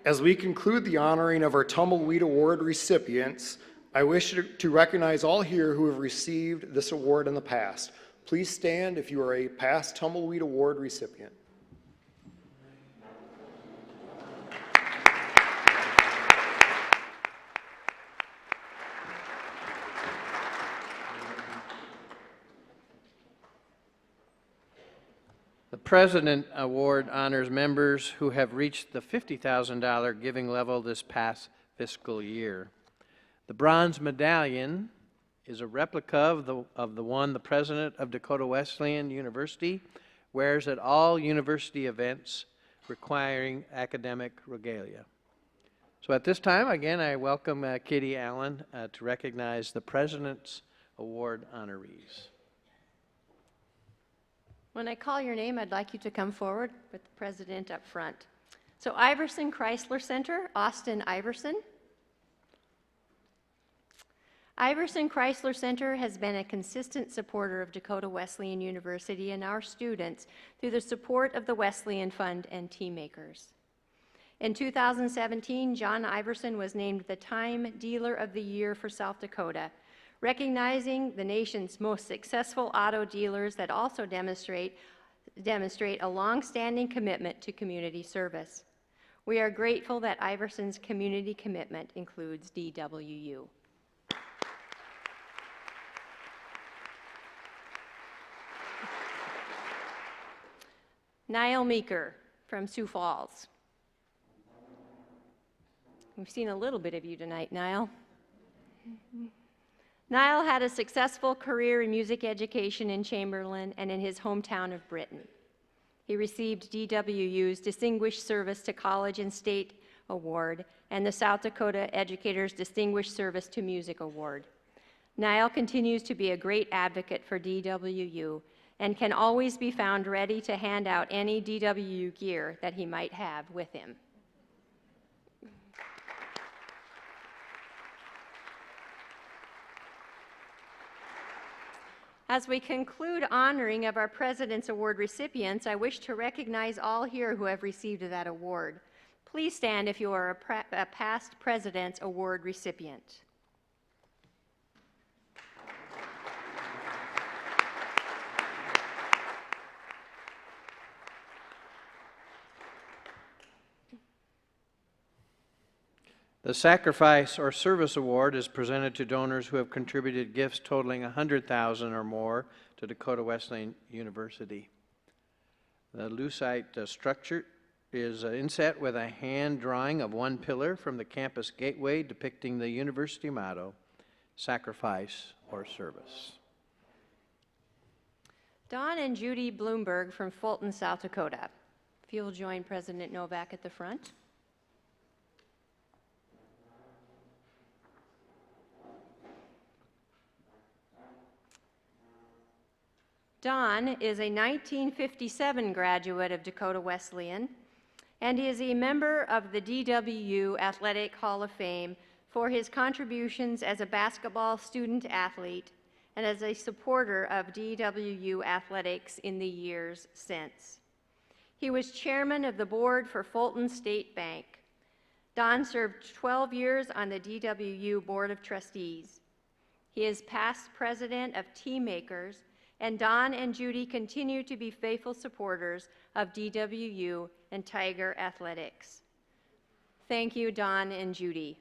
As we conclude the honoring of our Tumbleweed Award recipients, I wish to recognize all here who have received this award in the past. Please stand if you are a past Tumbleweed Award recipient. The President Award honors members who have reached the $50,000 giving level this past fiscal year. The bronze medallion is a replica of the one the President of Dakota Wesleyan University wears at all university events requiring academic regalia. So at this time, again, I welcome Kitty Allen to recognize the President's Award honorees. When I call your name, I'd like you to come forward with the president up front. So Iverson Chrysler Center, Austin Iverson. Iverson Chrysler Center has been a consistent supporter of Dakota Wesleyan University and our students through the support of the Wesleyan Fund and Teammakers. In 2017, John Iverson was named the Time Dealer of the Year for South Dakota, recognizing the nation's most successful auto dealers that also demonstrate a long-standing commitment to community service. We are grateful that Iverson's community commitment includes DWU. Niall Meeker from Sioux Falls. We've seen a little bit of you tonight, Niall. Niall had a successful career in music education in Chamberlain and in his hometown of Britain. He received DWU's Distinguished Service to College and State Award and the South Dakota Educators Distinguished Service to Music Award. Niall continues to be a great advocate for DWU and can always be found ready to hand out any DWU gear that he might have with him. As we conclude honoring of our President's Award recipients, I wish to recognize all here who have received that award. Please stand if you are a past President's Award recipient. The Sacrifice or Service Award is presented to donors who have contributed gifts totaling $100,000 or more to Dakota Wesleyan University. The lucite structure is inset with a hand drawing of one pillar from the campus gateway depicting the university motto, Sacrifice or Service. Don and Judy Bloomberg from Fulton, South Dakota. If you'll join President Novak at the front. Don is a 1957 graduate of Dakota Wesleyan, and he is a member of the DWU Athletic Hall of Fame for his contributions as a basketball student athlete and as a supporter of DWU athletics in the years since. He was chairman of the board for Fulton State Bank. Don served 12 years on the DWU Board of Trustees. He is past president of Tea Makers, and Don and Judy continue to be faithful supporters of DWU and Tiger Athletics. Thank you, Don and Judy.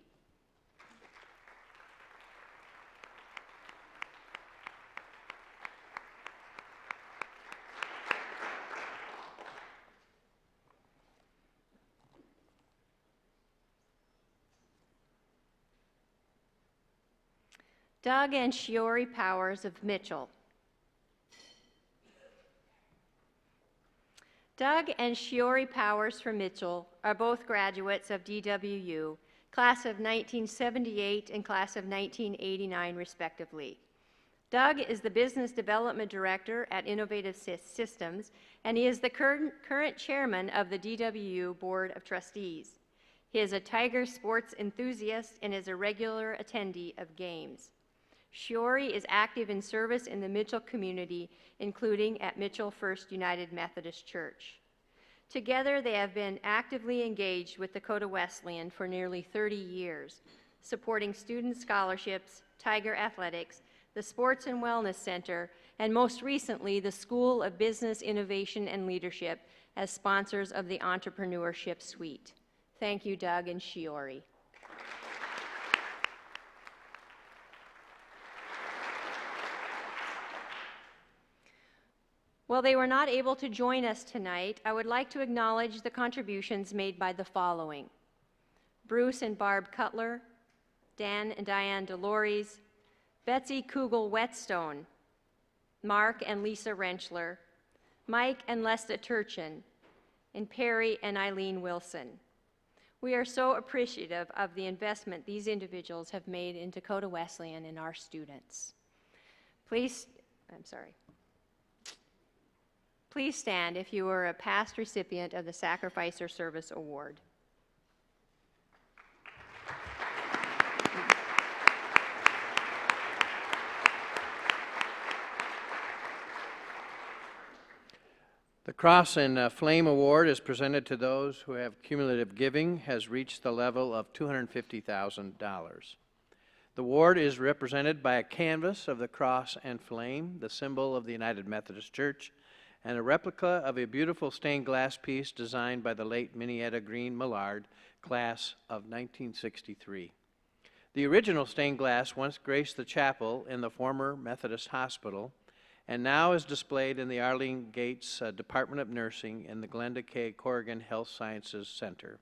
Doug and Shiori Powers of Mitchell. Doug and Shiori Powers from Mitchell are both graduates of DWU, class of 1978 and class of 1989 respectively. Doug is the Business Development Director at Innovative Systems, and he is the current chairman of the DWU Board of Trustees. He is a Tiger sports enthusiast and is a regular attendee of games. Shiori is active in service in the Mitchell community, including at Mitchell First United Methodist Church. Together, they have been actively engaged with Dakota Wesleyan for nearly 30 years, supporting student scholarships, Tiger Athletics, the Sports and Wellness Center, and most recently, the School of Business Innovation and Leadership as sponsors of the Entrepreneurship Suite. Thank you, Doug and Shiori. While they were not able to join us tonight, I would like to acknowledge the contributions made by the following: Bruce and Barb Cutler, Dan and Diane DeLores, Betsy Kugel Whetstone, Mark and Lisa Rentschler, Mike and Lesta Turchin, and Perry and Eileen Wilson. We are so appreciative of the investment these individuals have made in Dakota Wesleyan and our students. Please stand if you are a past recipient of the Sacrifice or Service Award. The Cross and Flame Award is presented to those who have cumulative giving has reached the level of $250,000. The award is represented by a canvas of the Cross and Flame, the symbol of the United Methodist Church, and a replica of a beautiful stained glass piece designed by the late Minnietta Green Millard, class of 1963. The original stained glass once graced the chapel in the former Methodist Hospital and now is displayed in the Arlene Gates Department of Nursing in the Glenda K. Corrigan Health Sciences Center.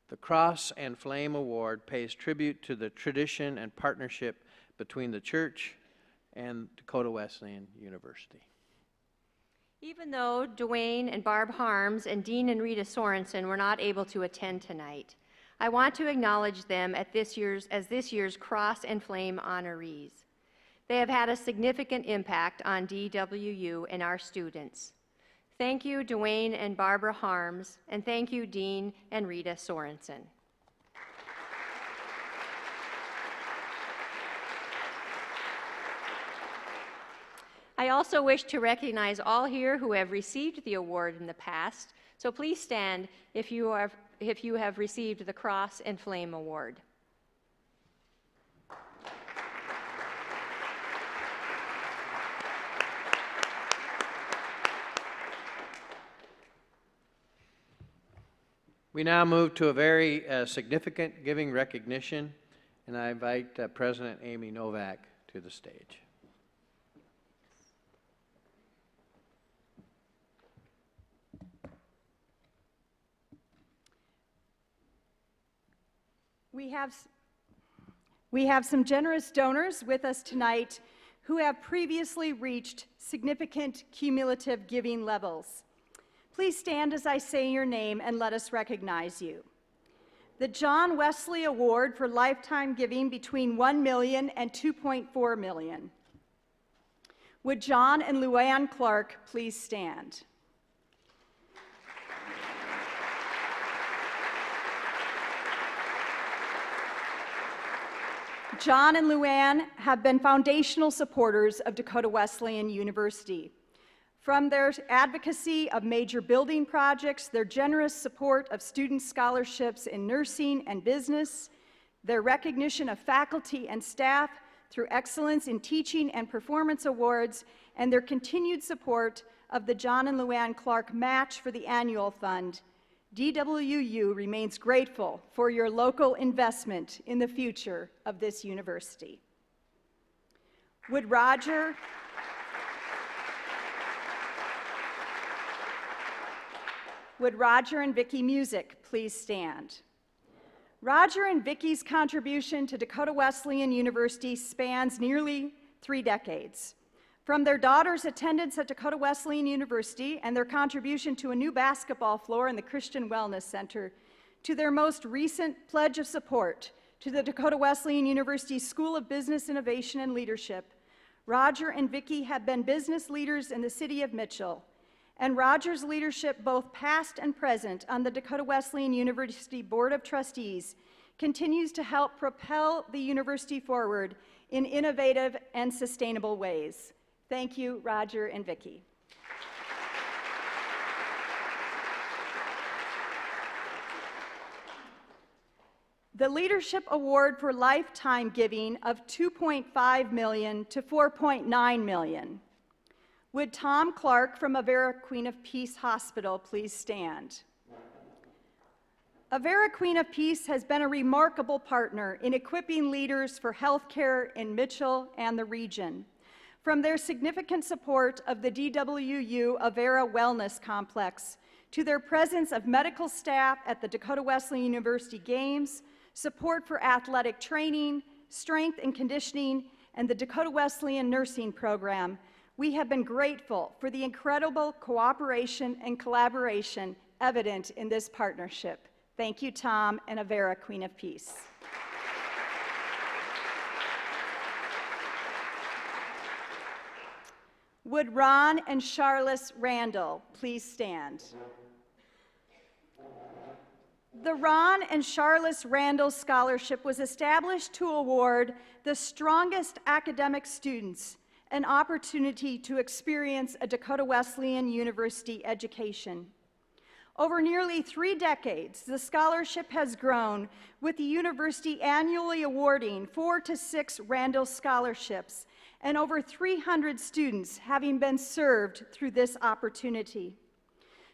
The Cross and Flame Award pays tribute to the tradition and partnership between the church and Dakota Wesleyan University. Even though Dwayne and Barb Harms and Dean and Rita Sorensen were not able to attend tonight, I want to acknowledge them as this year's Cross and Flame honorees. They have had a significant impact on DWU and our students. Thank you, Dwayne and Barbara Harms, and thank you, Dean and Rita Sorensen. I also wish to recognize all here who have received the award in the past. So please stand if you have received the Cross and Flame Award. We now move to a very significant giving recognition, and I invite President Amy Novak to the stage. We have some generous donors with us tonight who have previously reached significant cumulative giving levels. Please stand as I say your name and let us recognize you. The John Wesley Award for lifetime giving between $1 million and $2.4 million. Would John and Luann Clark please stand? John and Luann have been foundational supporters of Dakota Wesleyan University. From their advocacy of major building projects, their generous support of student scholarships in nursing and business, their recognition of faculty and staff through excellence in teaching and performance awards, and their continued support of the John and Luann Clark Match for the Annual Fund, DWU remains grateful for your local investment in the future of this university. Would Roger and Vicki Music please stand? Roger and Vicki's contribution to Dakota Wesleyan University spans nearly 3 decades. From their daughter's attendance at Dakota Wesleyan University and their contribution to a new basketball floor in the Christian Wellness Center, to their most recent pledge of support to the Dakota Wesleyan University School of Business Innovation and Leadership, Roger and Vicki have been business leaders in the city of Mitchell, and Roger's leadership, both past and present, on the Dakota Wesleyan University Board of Trustees continues to help propel the university forward in innovative and sustainable ways. Thank you, Roger and Vicki. The Leadership Award for Lifetime Giving of $2.5 million to $4.9 million. Would Tom Clark from Avera Queen of Peace Hospital please stand? Avera Queen of Peace has been a remarkable partner in equipping leaders for healthcare in Mitchell and the region. From their significant support of the DWU Avera Wellness Complex to their presence of medical staff at the Dakota Wesleyan University Games, support for athletic training, strength and conditioning, and the Dakota Wesleyan Nursing Program, we have been grateful for the incredible cooperation and collaboration evident in this partnership. Thank you, Tom and Avera Queen of Peace. Would Ron and Charlotte Randall please stand? The Ron and Charlotte Randall Scholarship was established to award the strongest academic students an opportunity to experience a Dakota Wesleyan University education. Over nearly 3 decades, the scholarship has grown, with the university annually awarding 4 to 6 Randall scholarships and over 300 students having been served through this opportunity.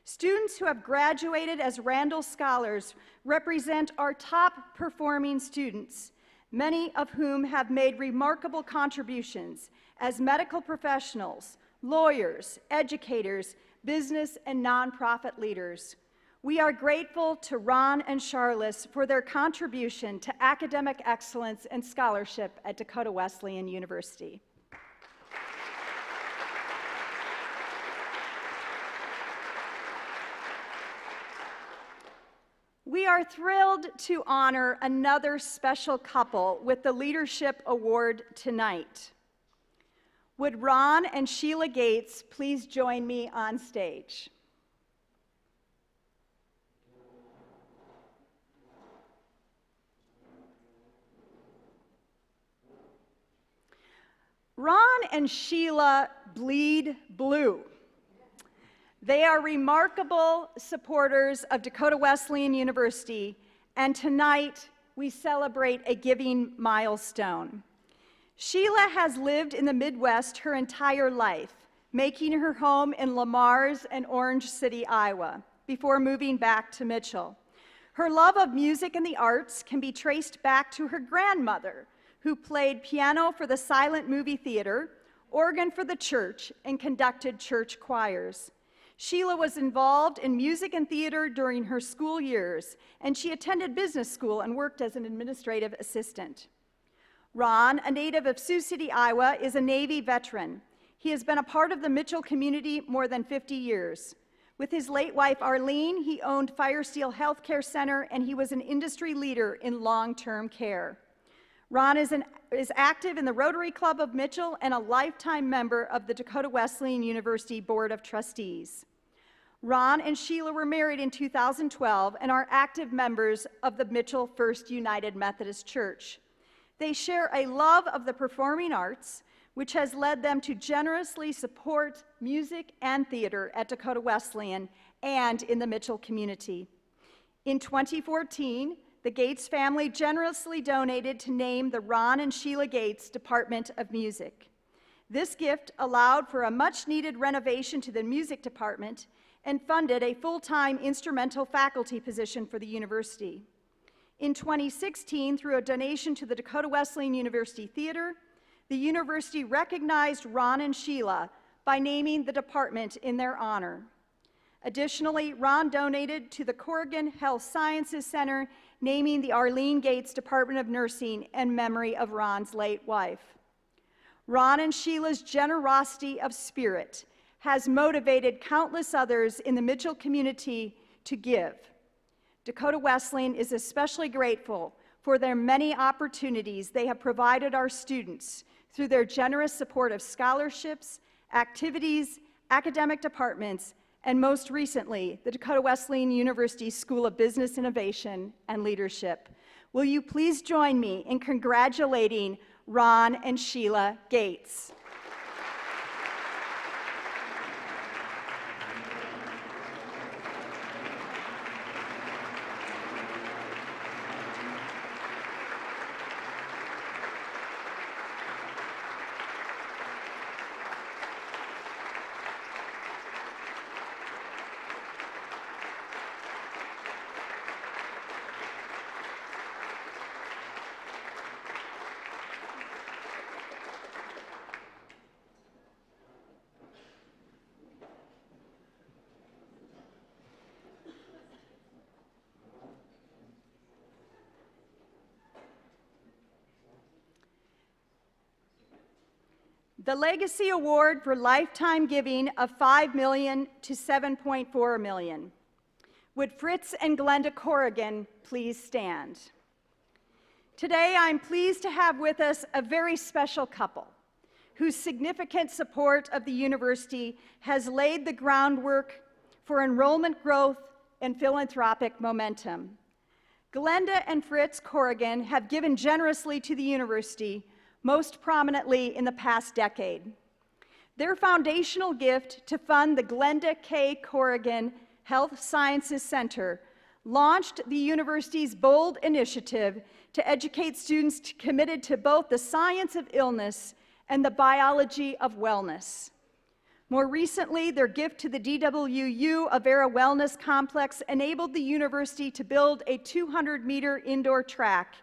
Students who have graduated as Randall Scholars represent our top performing students, many of whom have made remarkable contributions as medical professionals, lawyers, educators, business and nonprofit leaders. We are grateful to Ron and Charlotte for their contribution to academic excellence and scholarship at Dakota Wesleyan University. We are thrilled to honor another special couple with the Leadership Award tonight. Would Ron and Sheila Gates please join me on stage? Ron and Sheila bleed blue. They are remarkable supporters of Dakota Wesleyan University, and tonight we celebrate a giving milestone. Sheila has lived in the Midwest her entire life, making her home in Lamar's and Orange City, Iowa, before moving back to Mitchell. Her love of music and the arts can be traced back to her grandmother, who played piano for the silent movie theater, organ for the church, and conducted church choirs. Sheila was involved in music and theater during her school years, and she attended business school and worked as an administrative assistant. Ron, a native of Sioux City, Iowa, is a Navy veteran. He has been a part of the Mitchell community more than 50 years. With his late wife, Arlene, he owned Fire Steel Healthcare Center, and he was an industry leader in long-term care. Ron is active in the Rotary Club of Mitchell and a lifetime member of the Dakota Wesleyan University Board of Trustees. Ron and Sheila were married in 2012 and are active members of the Mitchell First United Methodist Church. They share a love of the performing arts, which has led them to generously support music and theater at Dakota Wesleyan and in the Mitchell community. In 2014, the Gates family generously donated to name the Ron and Sheila Gates Department of Music. This gift allowed for a much-needed renovation to the music department and funded a full-time instrumental faculty position for the university. In 2016, through a donation to the Dakota Wesleyan University Theater, the university recognized Ron and Sheila by naming the department in their honor. Additionally, Ron donated to the Corrigan Health Sciences Center, naming the Arlene Gates Department of Nursing in memory of Ron's late wife. Ron and Sheila's generosity of spirit has motivated countless others in the Mitchell community to give. Dakota Wesleyan is especially grateful for their many opportunities they have provided our students through their generous support of scholarships, activities, academic departments, and most recently, the Dakota Wesleyan University School of Business Innovation and Leadership. Will you please join me in congratulating Ron and Sheila Gates? The Legacy Award for Lifetime Giving of $5 million to $7.4 million. Would Fritz and Glenda Corrigan please stand? Today, I'm pleased to have with us a very special couple whose significant support of the university has laid the groundwork for enrollment growth and philanthropic momentum. Glenda and Fritz Corrigan have given generously to the university, most prominently in the past decade. Their foundational gift to fund the Glenda K. Corrigan Health Sciences Center launched the university's bold initiative to educate students committed to both the science of illness and the biology of wellness. More recently, their gift to the DWU Avera Wellness Complex enabled the university to build a 200-meter indoor track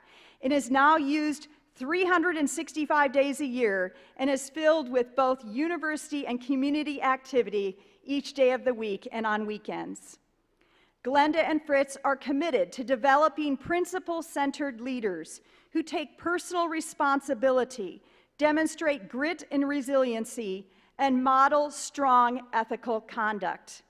and is now used 365 days a year and is filled with both university and community activity each day of the week and on weekends. Glenda and Fritz are committed to developing principle-centered leaders who take personal responsibility, demonstrate grit and resiliency, and model strong ethical conduct.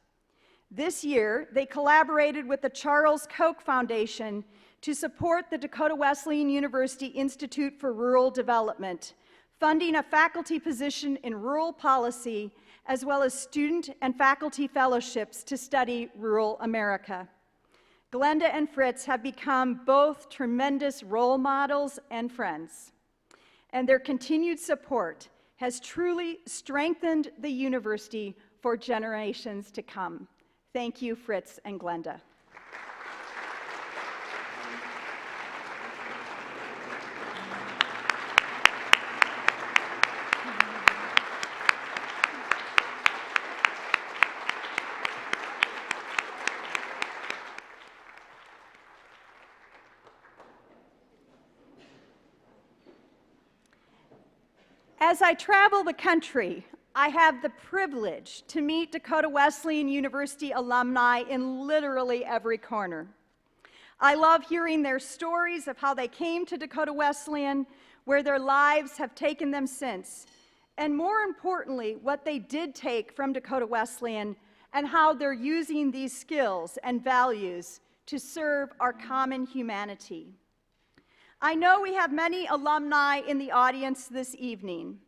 This year, they collaborated with the Charles Koch Foundation to support the Dakota Wesleyan University Institute for Rural Development, funding a faculty position in rural policy, as well as student and faculty fellowships to study rural America. Glenda and Fritz have become both tremendous role models and friends, and their continued support has truly strengthened the university for generations to come. Thank you, Fritz and Glenda. As I travel the country, I have the privilege to meet Dakota Wesleyan University alumni in literally every corner. I love hearing their stories of how they came to Dakota Wesleyan, where their lives have taken them since, and more importantly, what they did take from Dakota Wesleyan and how they're using these skills and values to serve our common humanity. I know we have many alumni in the audience this evening.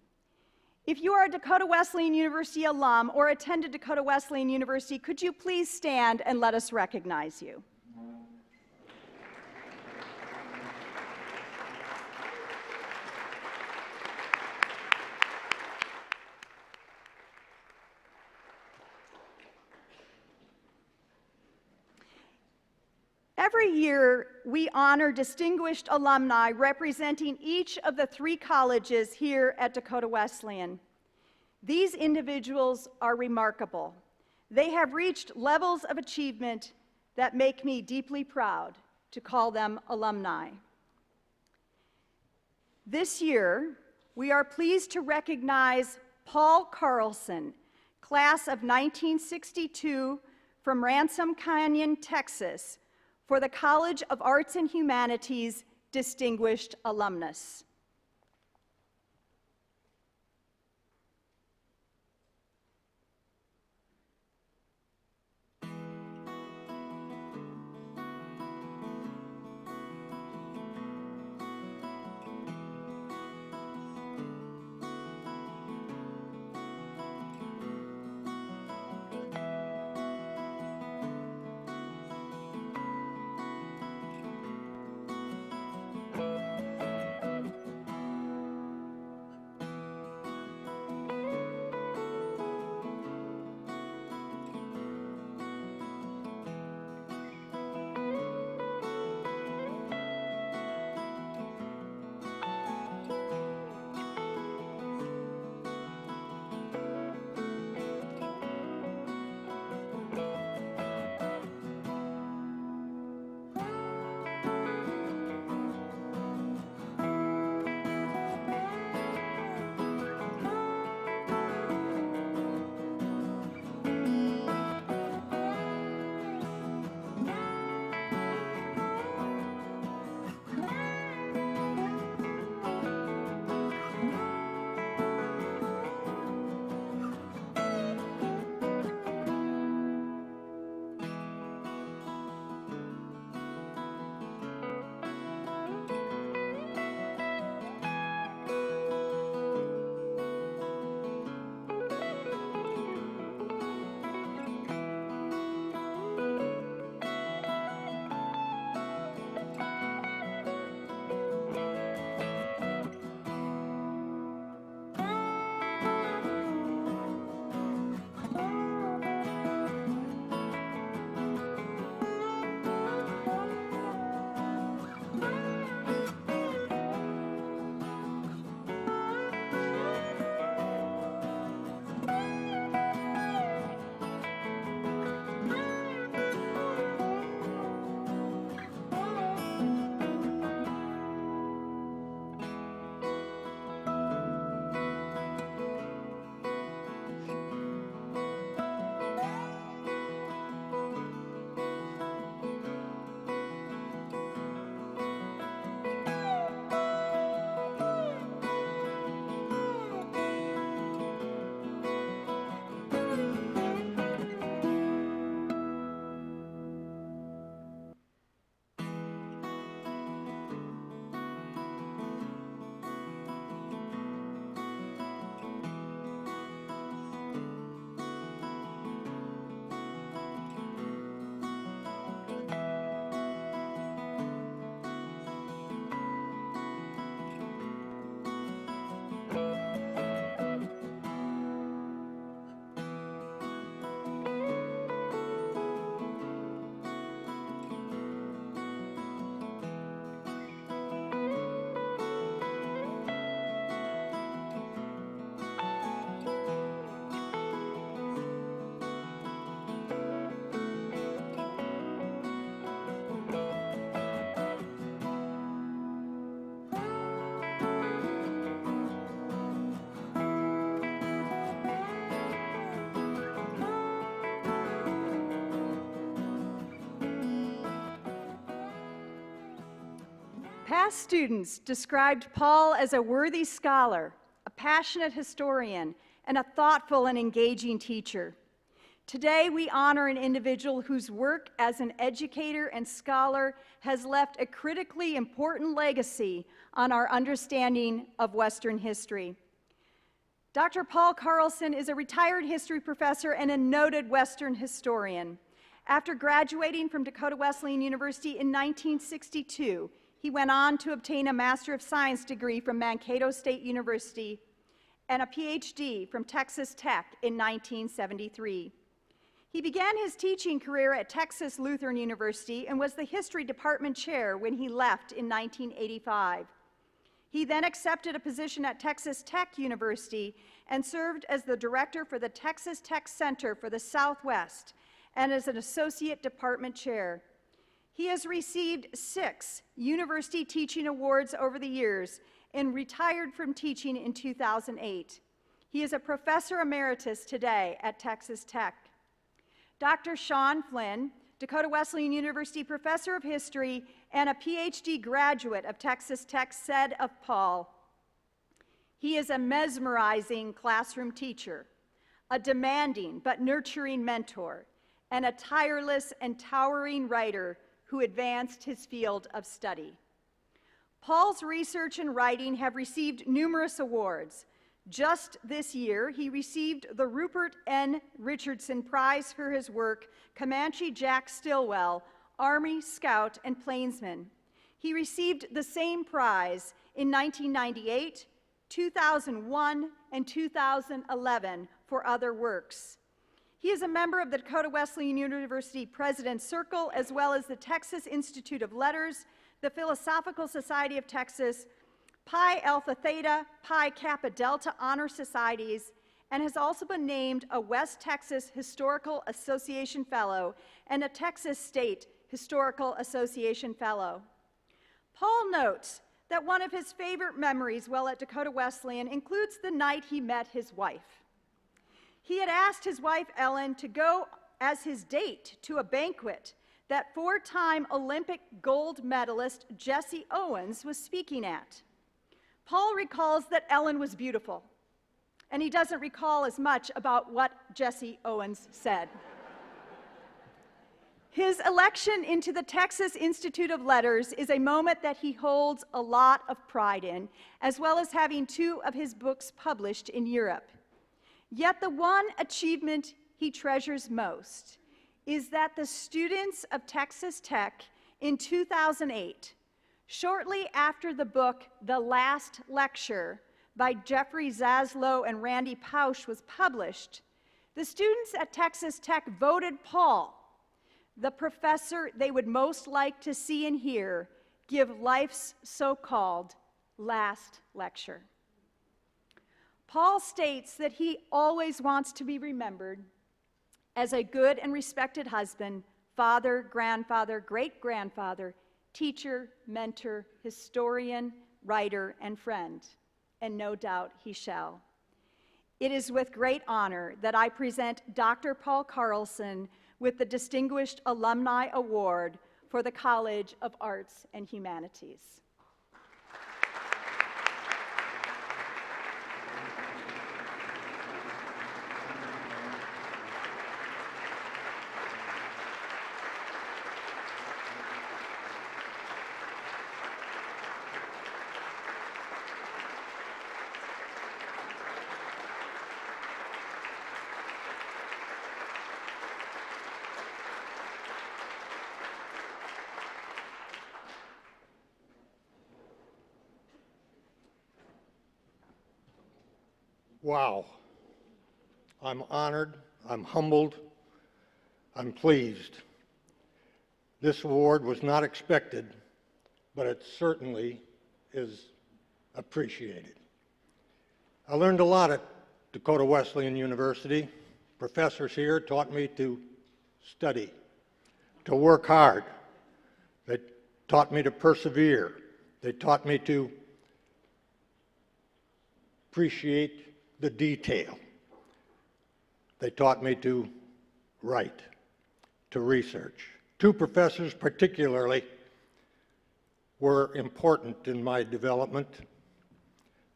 If you are a Dakota Wesleyan University alum or attended Dakota Wesleyan University, could you please stand and let us recognize you? Every year, we honor distinguished alumni representing each of the 3 colleges here at Dakota Wesleyan. These individuals are remarkable. They have reached levels of achievement that make me deeply proud to call them alumni. This year, we are pleased to recognize Paul Carlson, class of 1962 from Ransom Canyon, Texas, for the College of Arts and Humanities Distinguished Alumnus. Past students described Paul as a worthy scholar, a passionate historian, and a thoughtful and engaging teacher. Today, we honor an individual whose work as an educator and scholar has left a critically important legacy on our understanding of Western history. Dr. Paul Carlson is a retired history professor and a noted Western historian. After graduating from Dakota Wesleyan University in 1962, he went on to obtain a Master of Science degree from Mankato State University and a PhD from Texas Tech in 1973. He began his teaching career at Texas Lutheran University and was the history department chair when he left in 1985. He then accepted a position at Texas Tech University and served as the director for the Texas Tech Center for the Southwest and as an associate department chair. He has received 6 university teaching awards over the years and retired from teaching in 2008. He is a professor emeritus today at Texas Tech. Dr. Sean Flynn, Dakota Wesleyan University professor of history and a PhD graduate of Texas Tech, said of Paul, "He is a mesmerizing classroom teacher, a demanding but nurturing mentor, and a tireless and towering writer who advanced his field of study." Paul's research and writing have received numerous awards. Just this year, he received the Rupert N. Richardson Prize for his work, Comanche Jack Stillwell, Army Scout and Plainsman. He received the same prize in 1998, 2001, and 2011 for other works. He is a member of the Dakota Wesleyan University President's Circle, as well as the Texas Institute of Letters, the Philosophical Society of Texas, Pi Alpha Theta, Pi Kappa Delta Honor Societies, and has also been named a West Texas Historical Association Fellow and a Texas State Historical Association Fellow. Paul notes that one of his favorite memories while at Dakota Wesleyan includes the night he met his wife. He had asked his wife, Ellen, to go as his date to a banquet that 4-time Olympic gold medalist Jesse Owens was speaking at. Paul recalls that Ellen was beautiful, and he doesn't recall as much about what Jesse Owens said. His election into the Texas Institute of Letters is a moment that he holds a lot of pride in, as well as having 2 of his books published in Europe. Yet the one achievement he treasures most is that the students of Texas Tech in 2008, shortly after the book The Last Lecture by Jeffrey Zaslow and Randy Pausch was published, the students at Texas Tech voted Paul the professor they would most like to see and hear give life's so-called last lecture. Paul states that he always wants to be remembered as a good and respected husband, father, grandfather, great-grandfather, teacher, mentor, historian, writer, and friend, and no doubt he shall. It is with great honor that I present Dr. Paul Carlson with the Distinguished Alumni Award for the College of Arts and Humanities. Wow. I'm honored, I'm humbled, I'm pleased. This award was not expected, but it certainly is appreciated. I learned a lot at Dakota Wesleyan University. Professors here taught me to study, to work hard. They taught me to persevere. They taught me to appreciate the detail. They taught me to write, to research. 2 professors particularly were important in my development.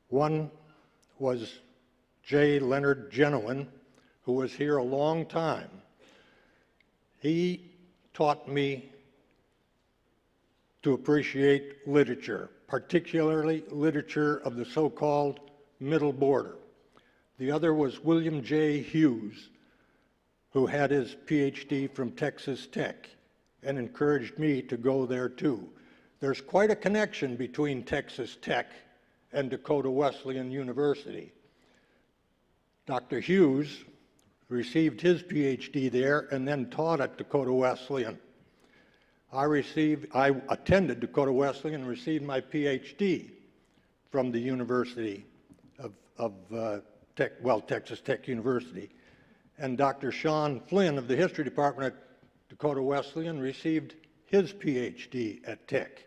One was J. Leonard Genowin, who was here a long time. He taught me to appreciate literature, particularly literature of the so-called Middle Border. The other was William J. Hughes, who had his PhD from Texas Tech and encouraged me to go there too. There's quite a connection between Texas Tech and Dakota Wesleyan University. Dr. Hughes received his PhD there and then taught at Dakota Wesleyan. I attended Dakota Wesleyan and received my PhD from the University of Texas Tech University. And Dr. Sean Flynn of the History Department at Dakota Wesleyan received his PhD at Tech.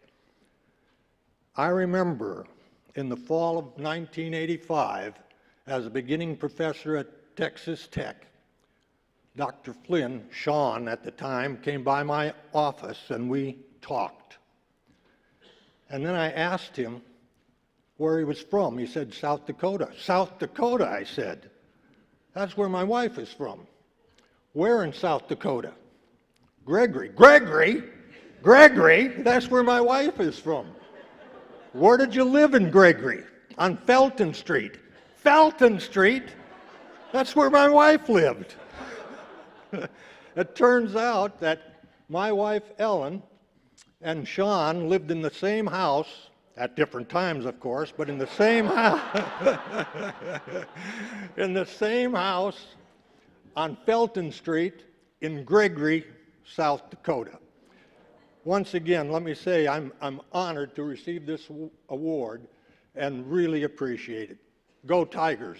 I remember in the fall of 1985, as a beginning professor at Texas Tech, Dr. Flynn, Sean at the time, came by my office and we talked. And then I asked him where he was from. He said, South Dakota. South Dakota, I said. That's where my wife is from. Where in South Dakota? Gregory. Gregory? Gregory? That's where my wife is from. Where did you live in Gregory? On Felton Street. Felton Street? That's where my wife lived. It turns out that my wife Ellen and Sean lived in the same house, at different times of course, but in the same house, in the same house on Felton Street in Gregory, South Dakota. Once again, let me say I'm honored to receive this award and really appreciate it. Go Tigers!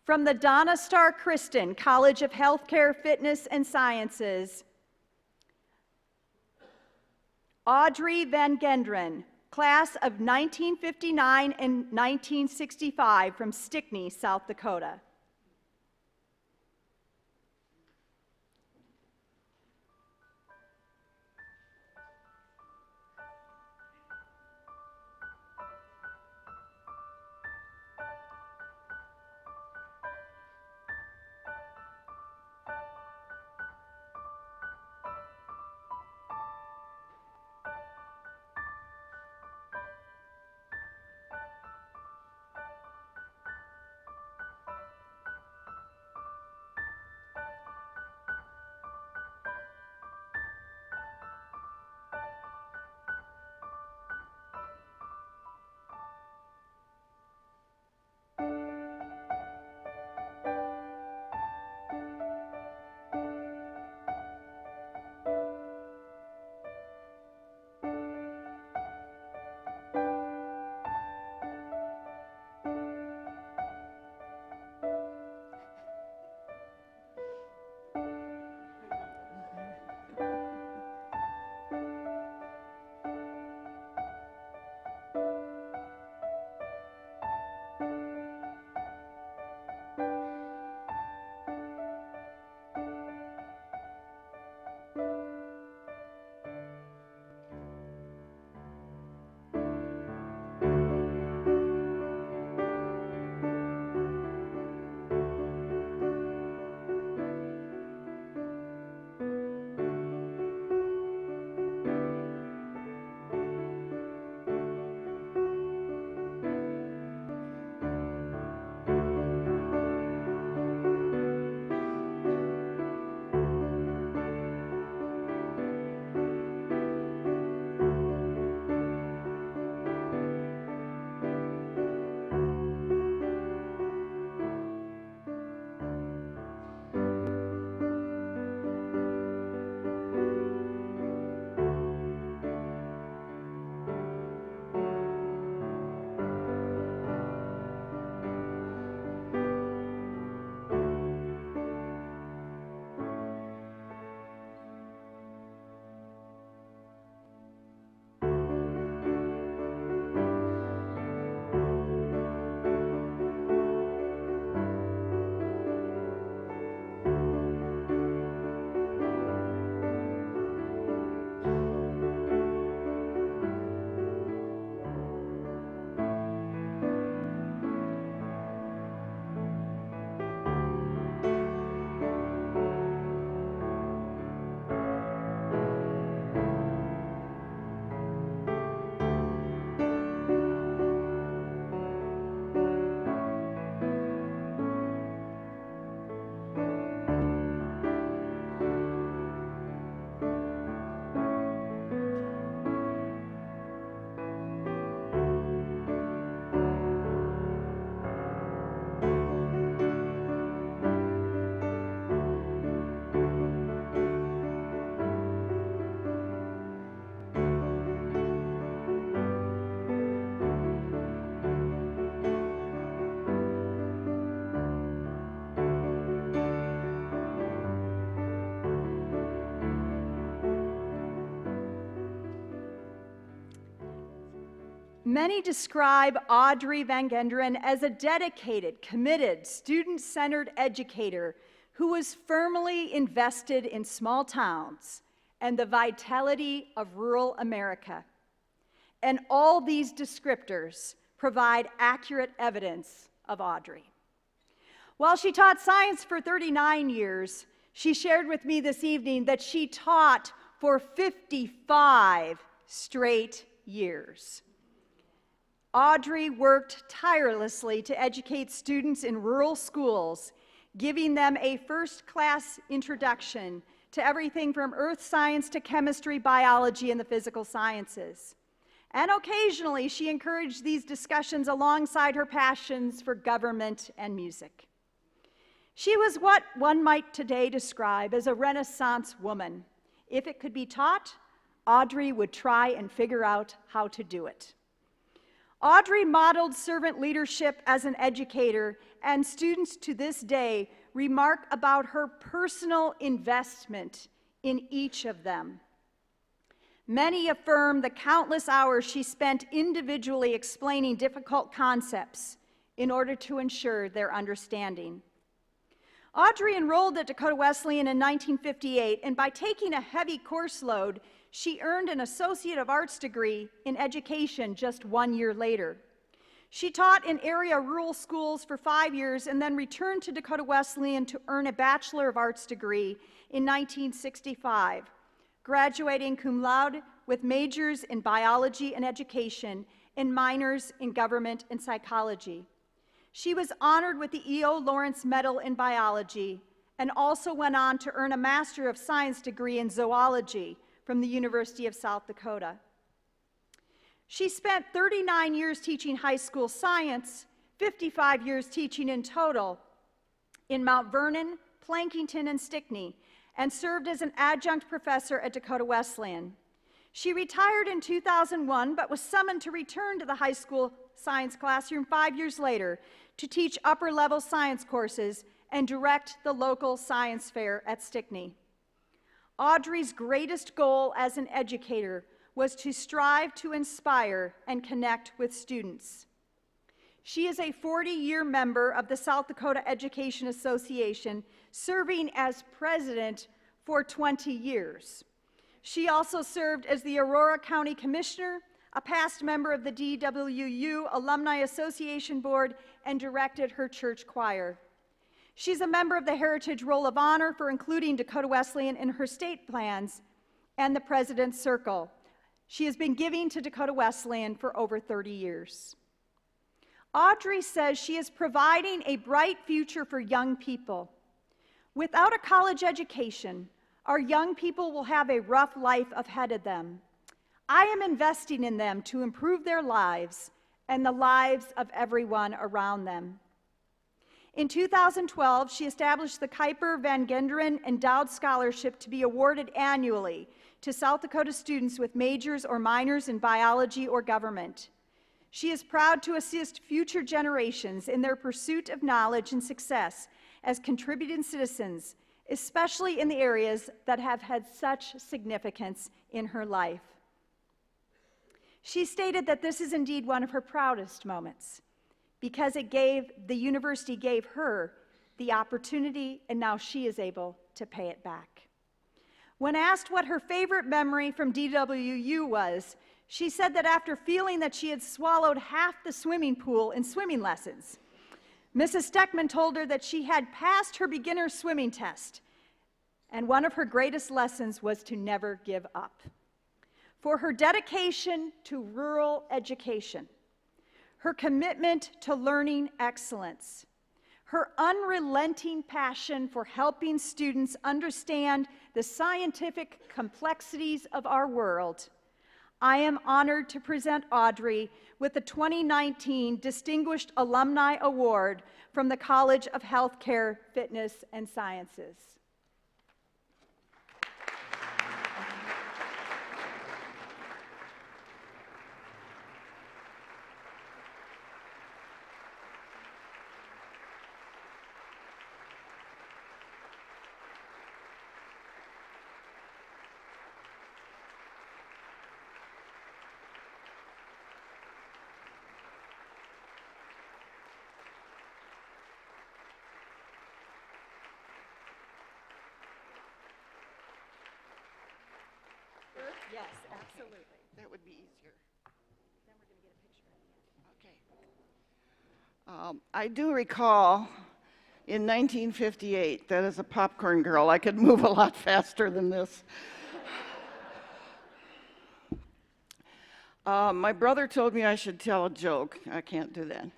From the Donna Star Christen College of Healthcare, Fitness, and Sciences, Audrey Van Gendren, class of 1959 and 1965 from Stickney, South Dakota. Many describe Audrey Van Genderen as a dedicated, committed, student-centered educator who was firmly invested in small towns and the vitality of rural America. And all these descriptors provide accurate evidence of Audrey. While she taught science for 39 years, she shared with me this evening that she taught for 55 straight years. Audrey worked tirelessly to educate students in rural schools, giving them a first-class introduction to everything from earth science to chemistry, biology, and the physical sciences. And occasionally, she encouraged these discussions alongside her passions for government and music. She was what one might today describe as a Renaissance woman. If it could be taught, Audrey would try and figure out how to do it. Audrey modeled servant leadership as an educator, and students to this day remark about her personal investment in each of them. Many affirm the countless hours she spent individually explaining difficult concepts in order to ensure their understanding. Audrey enrolled at Dakota Wesleyan in 1958, and by taking a heavy course load, she earned an Associate of Arts degree in education just 1 year later. She taught in area rural schools for 5 years and then returned to Dakota Wesleyan to earn a Bachelor of Arts degree in 1965, graduating cum laude with majors in biology and education and minors in government and psychology. She was honored with the E.O. Lawrence Medal in biology and also went on to earn a Master of Science degree in zoology from the University of South Dakota. She spent 39 years teaching high school science, 55 years teaching in total in Mount Vernon, Plankington, and Stickney, and served as an adjunct professor at Dakota Wesleyan. She retired in 2001, but was summoned to return to the high school science classroom 5 years later to teach upper-level science courses and direct the local science fair at Stickney. Audrey's greatest goal as an educator was to strive to inspire and connect with students. She is a 40-year member of the South Dakota Education Association, serving as president for 20 years. She also served as the Aurora County Commissioner, a past member of the DWU Alumni Association Board, and directed her church choir. She's a member of the Heritage Roll of Honor for including Dakota Wesleyan in her state plans and the President's Circle. She has been giving to Dakota Wesleyan for over 30 years. Audrey says she is providing a bright future for young people. Without a college education, our young people will have a rough life ahead of them. I am investing in them to improve their lives and the lives of everyone around them. In 2012, she established the Kuiper Van Genderen Endowed Scholarship to be awarded annually to South Dakota students with majors or minors in biology or government. She is proud to assist future generations in their pursuit of knowledge and success as contributing citizens, especially in the areas that have had such significance in her life. She stated that this is indeed one of her proudest moments, because the university gave her the opportunity, and now she is able to pay it back. When asked what her favorite memory from DWU was, she said that after feeling that she had swallowed half the swimming pool in swimming lessons, Mrs. Steckman told her that she had passed her beginner swimming test, and one of her greatest lessons was to never give up. For her dedication to rural education, her commitment to learning excellence, her unrelenting passion for helping students understand the scientific complexities of our world, I am honored to present Audrey with the 2019 Distinguished Alumni Award from the College of Healthcare, Fitness, and Sciences. Yes, absolutely. That would be easier. Then we're going to get a picture. Okay. I do recall in 1958 that as a popcorn girl, I could move a lot faster than this. My brother told me I should tell a joke. I can't do that.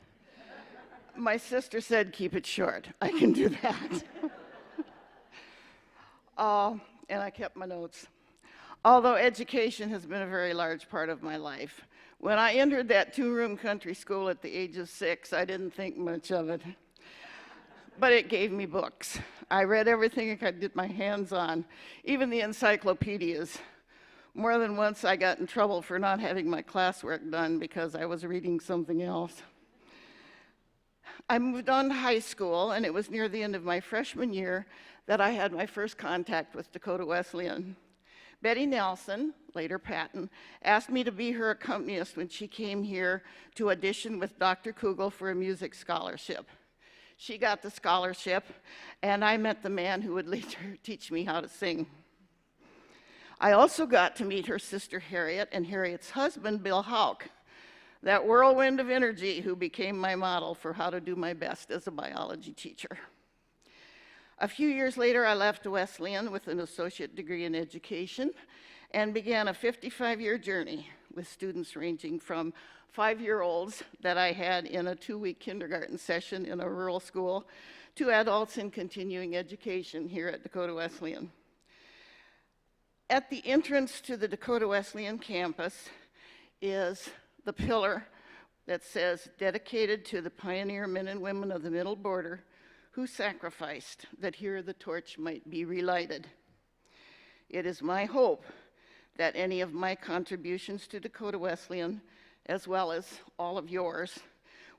My sister said, keep it short. I can do that. And I kept my notes. Although education has been a very large part of my life. When I entered that two-room country school at the age of 6, I didn't think much of it. But it gave me books. I read everything I could get my hands on, even the encyclopedias. More than once I got in trouble for not having my classwork done because I was reading something else. I moved on to high school, and it was near the end of my freshman year that I had my first contact with Dakota Wesleyan. Betty Nelson, later Patton, asked me to be her accompanist when she came here to audition with Dr. Kugel for a music scholarship. She got the scholarship, and I met the man who would later teach me how to sing. I also got to meet her sister Harriet and Harriet's husband, Bill Houck, that whirlwind of energy who became my model for how to do my best as a biology teacher. A few years later, I left Wesleyan with an associate degree in education and began a 55-year journey with students ranging from 5-year-olds that I had in a 2-week kindergarten session in a rural school to adults in continuing education here at Dakota Wesleyan. At the entrance to the Dakota Wesleyan campus is the pillar that says, dedicated to the pioneer men and women of the Middle Border who sacrificed that here the torch might be relighted. It is my hope that any of my contributions to Dakota Wesleyan, as well as all of yours,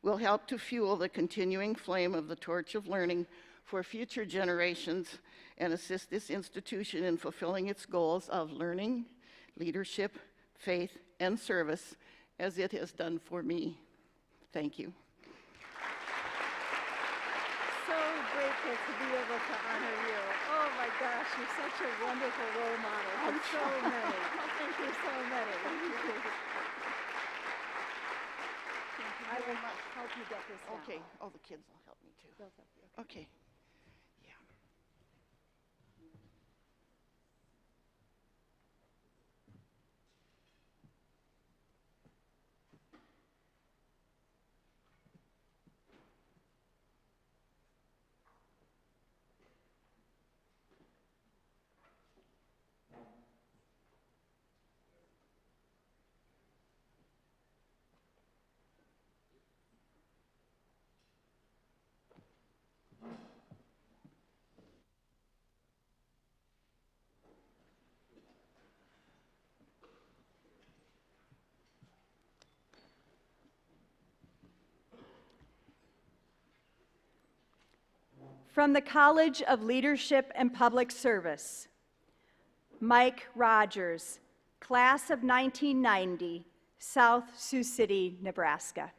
will help to fuel the continuing flame of the torch of learning for future generations and assist this institution in fulfilling its goals of learning, leadership, faith, and service as it has done for me. Thank you. So grateful to be able to honor you. Oh my gosh, you're such a wonderful role model for so many. Thank you so many. I will help you get this down. Okay. Oh, the kids will help me too. They'll help you. Okay. Yeah. From the College of Leadership and Public Service, Mike Rogers, class of 1990, South Sioux City, Nebraska.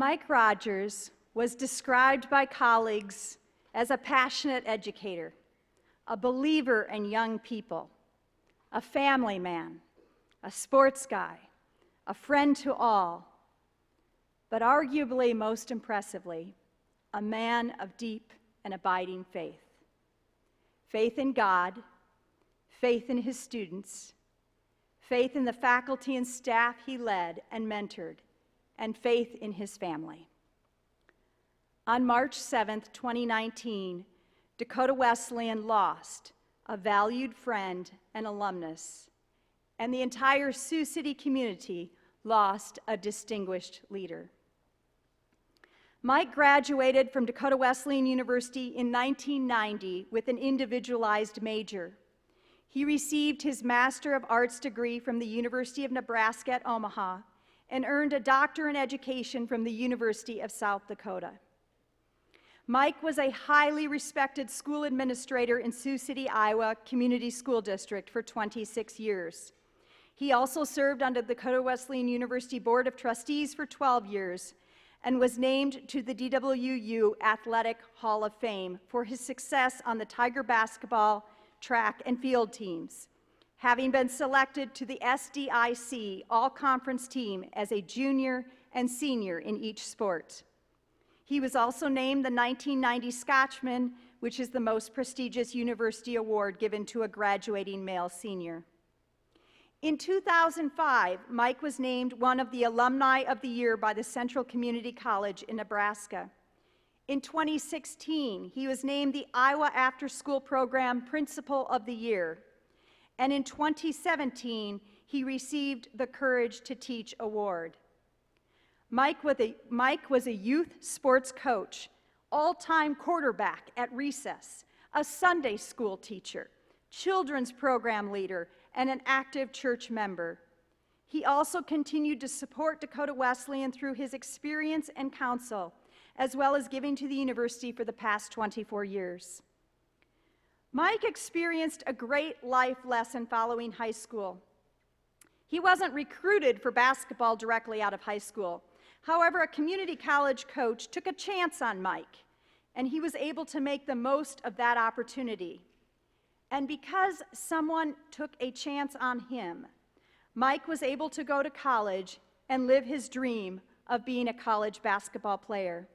Mike Rogers was described by colleagues as a passionate educator, a believer in young people, a family man, a sports guy, a friend to all, but arguably most impressively, a man of deep and abiding faith. Faith in God, faith in his students, faith in the faculty and staff he led and mentored, and faith in his family. On March 7th, 2019, Dakota Wesleyan lost a valued friend and alumnus, and the entire Sioux City community lost a distinguished leader. Mike graduated from Dakota Wesleyan University in 1990 with an individualized major. He received his Master of Arts degree from the University of Nebraska at Omaha and earned a doctor in education from the University of South Dakota. Mike was a highly respected school administrator in Sioux City, Iowa Community School District for 26 years. He also served on the Dakota Wesleyan University Board of Trustees for 12 years and was named to the DWU Athletic Hall of Fame for his success on the Tiger basketball, track, and field teams, having been selected to the SDIC all-conference team as a junior and senior in each sport. He was also named the 1990 Scotchman, which is the most prestigious university award given to a graduating male senior. In 2005, Mike was named one of the Alumni of the Year by the Central Community College in Nebraska. In 2016, he was named the Iowa After School Program Principal of the Year. And in 2017, he received the Courage to Teach Award. Mike was a youth sports coach, all-time quarterback at recess, a Sunday school teacher, children's program leader, and an active church member. He also continued to support Dakota Wesleyan through his experience and counsel, as well as giving to the university for the past 24 years. Mike experienced a great life lesson following high school. He wasn't recruited for basketball directly out of high school. However, a community college coach took a chance on Mike, and he was able to make the most of that opportunity. And because someone took a chance on him, Mike was able to go to college and live his dream of being a college basketball player.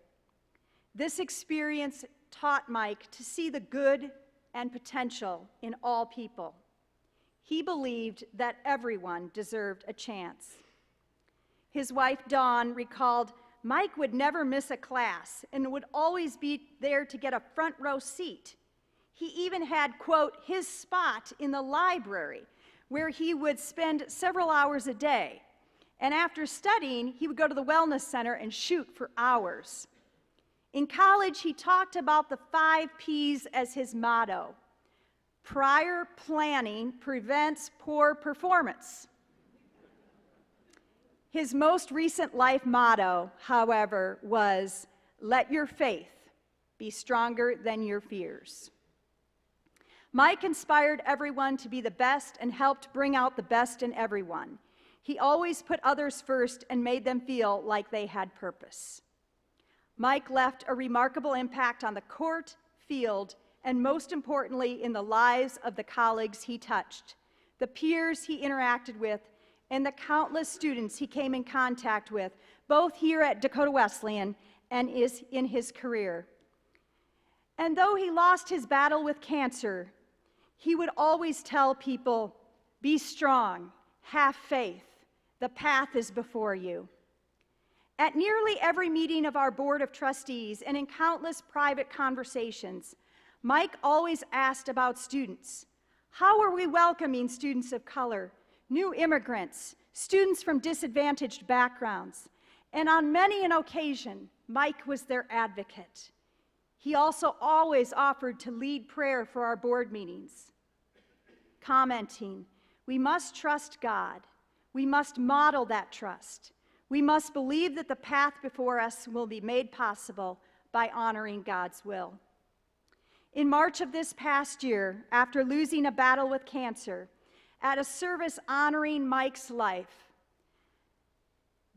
This experience taught Mike to see the good and potential in all people. He believed that everyone deserved a chance. His wife, Donna, recalled Mike would never miss a class and would always be there to get a front row seat. He even had, quote, his spot in the library where he would spend several hours a day. And after studying, he would go to the wellness center and shoot for hours. In college, he talked about the 5 Ps as his motto. Prior planning prevents poor performance. His most recent life motto, however, was, let your faith be stronger than your fears. Mike inspired everyone to be the best and helped bring out the best in everyone. He always put others first and made them feel like they had purpose. Mike left a remarkable impact on the court, field, and most importantly, in the lives of the colleagues he touched, the peers he interacted with, and the countless students he came in contact with, both here at Dakota Wesleyan and in his career. And though he lost his battle with cancer, he would always tell people, be strong, have faith, the path is before you. At nearly every meeting of our Board of Trustees and in countless private conversations, Mike always asked about students. How are we welcoming students of color, new immigrants, students from disadvantaged backgrounds? And on many an occasion, Mike was their advocate. He also always offered to lead prayer for our board meetings, commenting, we must trust God. We must model that trust. We must believe that the path before us will be made possible by honoring God's will. In March of this past year, after losing a battle with cancer, at a service honoring Mike's life,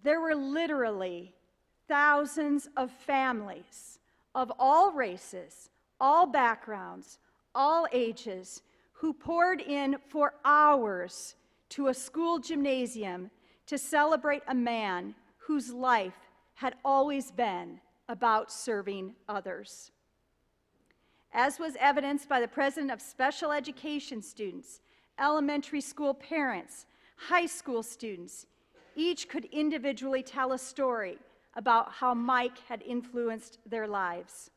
there were literally thousands of families of all races, all backgrounds, all ages, who poured in for hours to a school gymnasium to celebrate a man whose life had always been about serving others. As was evidenced by the president of special education students, elementary school parents, high school students, each could individually tell a story about how Mike had influenced their lives.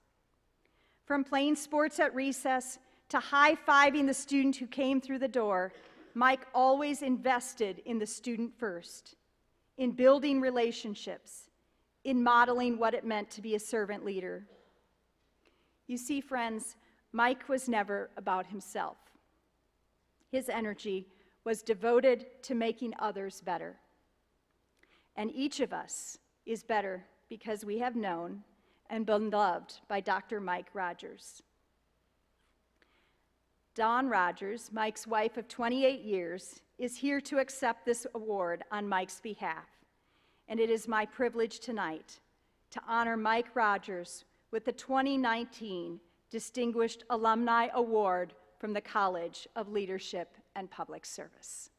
From playing sports at recess to high-fiving the student who came through the door, Mike always invested in the student first, in building relationships, in modeling what it meant to be a servant leader. You see, friends, Mike was never about himself. His energy was devoted to making others better. And each of us is better because we have known and been loved by Dr. Mike Rogers. Dawn Rogers, Mike's wife of 28 years, is here to accept this award on Mike's behalf. And it is my privilege tonight to honor Mike Rogers with the 2019 Distinguished Alumni Award from the College of Leadership and Public Service.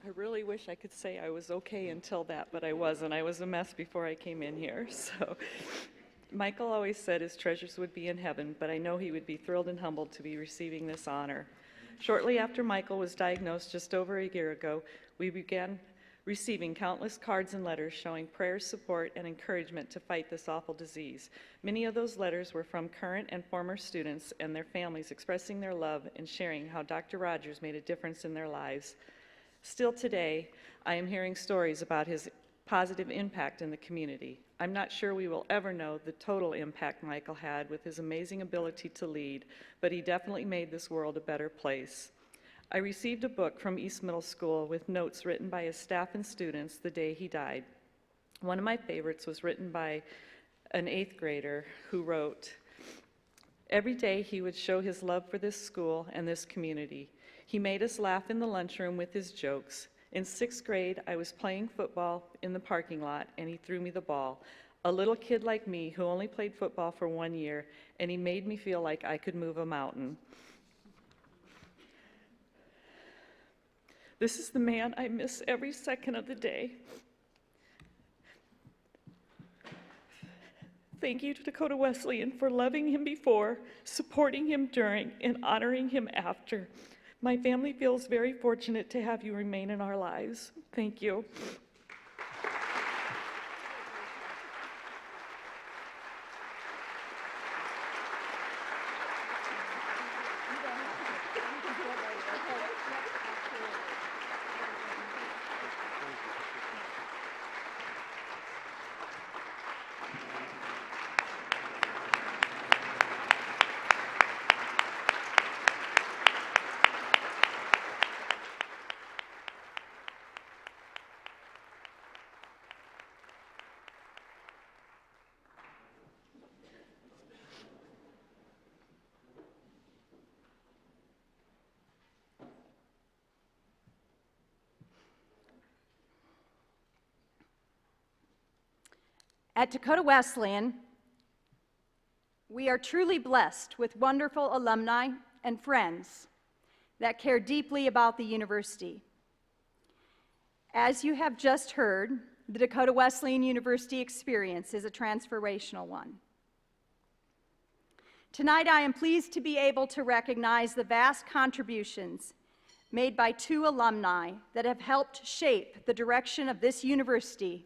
I really wish I could say I was okay until that, but I wasn't. I was a mess before I came in here. So Michael always said his treasures would be in heaven, but I know he would be thrilled and humbled to be receiving this honor. Shortly after Michael was diagnosed just over a year ago, we began receiving countless cards and letters showing prayers, support, and encouragement to fight this awful disease. Many of those letters were from current and former students and their families expressing their love and sharing how Dr. Rogers made a difference in their lives. Still today, I am hearing stories about his positive impact in the community. I'm not sure we will ever know the total impact Michael had with his amazing ability to lead, but he definitely made this world a better place. I received a book from East Middle School with notes written by his staff and students the day he died. One of my favorites was written by an 8th grader who wrote, "Every day he would show his love for this school and this community. He made us laugh in the lunchroom with his jokes. In 6th grade, I was playing football in the parking lot, and he threw me the ball. A little kid like me who only played football for 1 year, and he made me feel like I could move a mountain." This is the man I miss every second of the day. Thank you to Dakota Wesleyan for loving him before, supporting him during, and honoring him after. My family feels very fortunate to have you remain in our lives. Thank you. At Dakota Wesleyan, we are truly blessed with wonderful alumni and friends that care deeply about the university. As you have just heard, the Dakota Wesleyan University experience is a transformational one. Tonight, I am pleased to be able to recognize the vast contributions made by 2 alumni that have helped shape the direction of this university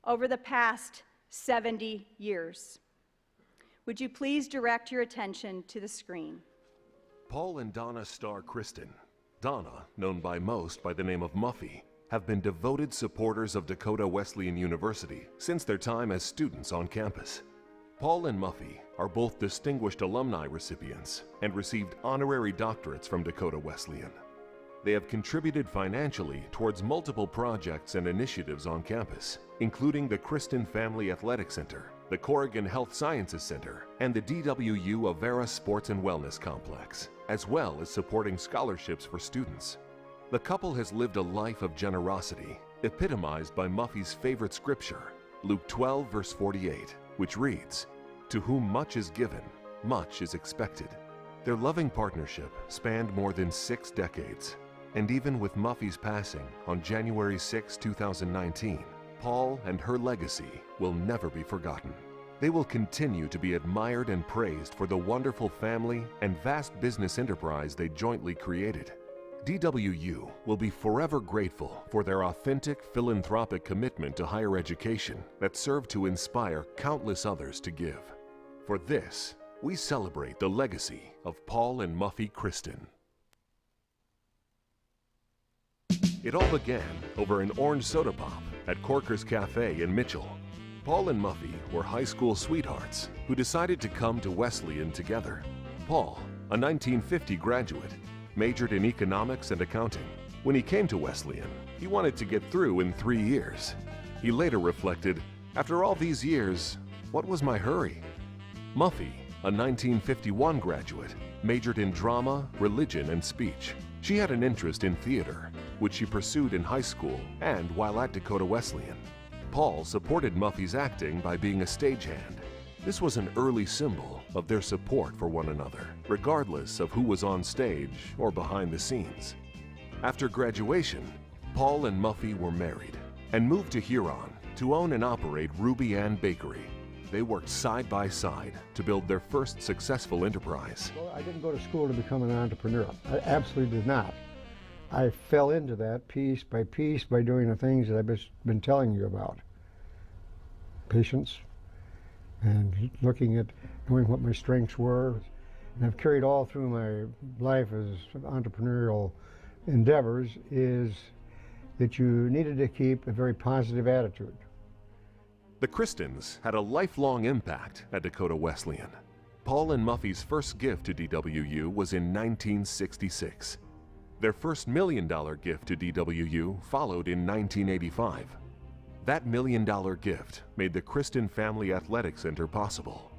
over the past 70 years. Would you please direct your attention to the screen? Paul and Donna star Christen. Donna, known by most by the name of Muffy, have been devoted supporters of Dakota Wesleyan University since their time as students on campus. Paul and Muffy are both distinguished alumni recipients and received honorary doctorates from Dakota Wesleyan. They have contributed financially towards multiple projects and initiatives on campus, including the Christen Family Athletic Center, the Corrigan Health Sciences Center, and the DWU Avera Sports and Wellness Complex, as well as supporting scholarships for students. The couple has lived a life of generosity, epitomized by Muffy's favorite scripture, Luke 12, verse 48, which reads, "To whom much is given, much is expected." Their loving partnership spanned more than 6 decades, and even with Muffy's passing on January 6, 2019, Paul and her legacy will never be forgotten. They will continue to be admired and praised for the wonderful family and vast business enterprise they jointly created. DWU will be forever grateful for their authentic philanthropic commitment to higher education that served to inspire countless others to give. For this, we celebrate the legacy of Paul and Muffy Christen. It all began over an orange soda pop at Corker's Cafe in Mitchell. Paul and Muffy were high school sweethearts who decided to come to Wesleyan together. Paul, a 1950 graduate, majored in economics and accounting. When he came to Wesleyan, he wanted to get through in 3 years. He later reflected, "After all these years, what was my hurry?" Muffy, a 1951 graduate, majored in drama, religion, and speech. She had an interest in theater, which she pursued in high school and while at Dakota Wesleyan. Paul supported Muffy's acting by being a stagehand. This was an early symbol of their support for one another, regardless of who was on stage or behind the scenes. After graduation, Paul and Muffy were married and moved to Huron to own and operate Ruby Ann Bakery. They worked side by side to build their first successful enterprise. Well, I didn't go to school to become an entrepreneur. I absolutely did not. I fell into that piece by doing the things that I've been telling you about. Patience and looking at knowing what my strengths were. And I've carried all through my life as entrepreneurial endeavors is that you needed to keep a very positive attitude. The Christens had a lifelong impact at Dakota Wesleyan. Paul and Muffy's first gift to DWU was in 1966. Their first $1 million gift to DWU followed in 1985. That $1 million gift made the Christen Family Athletic Center possible.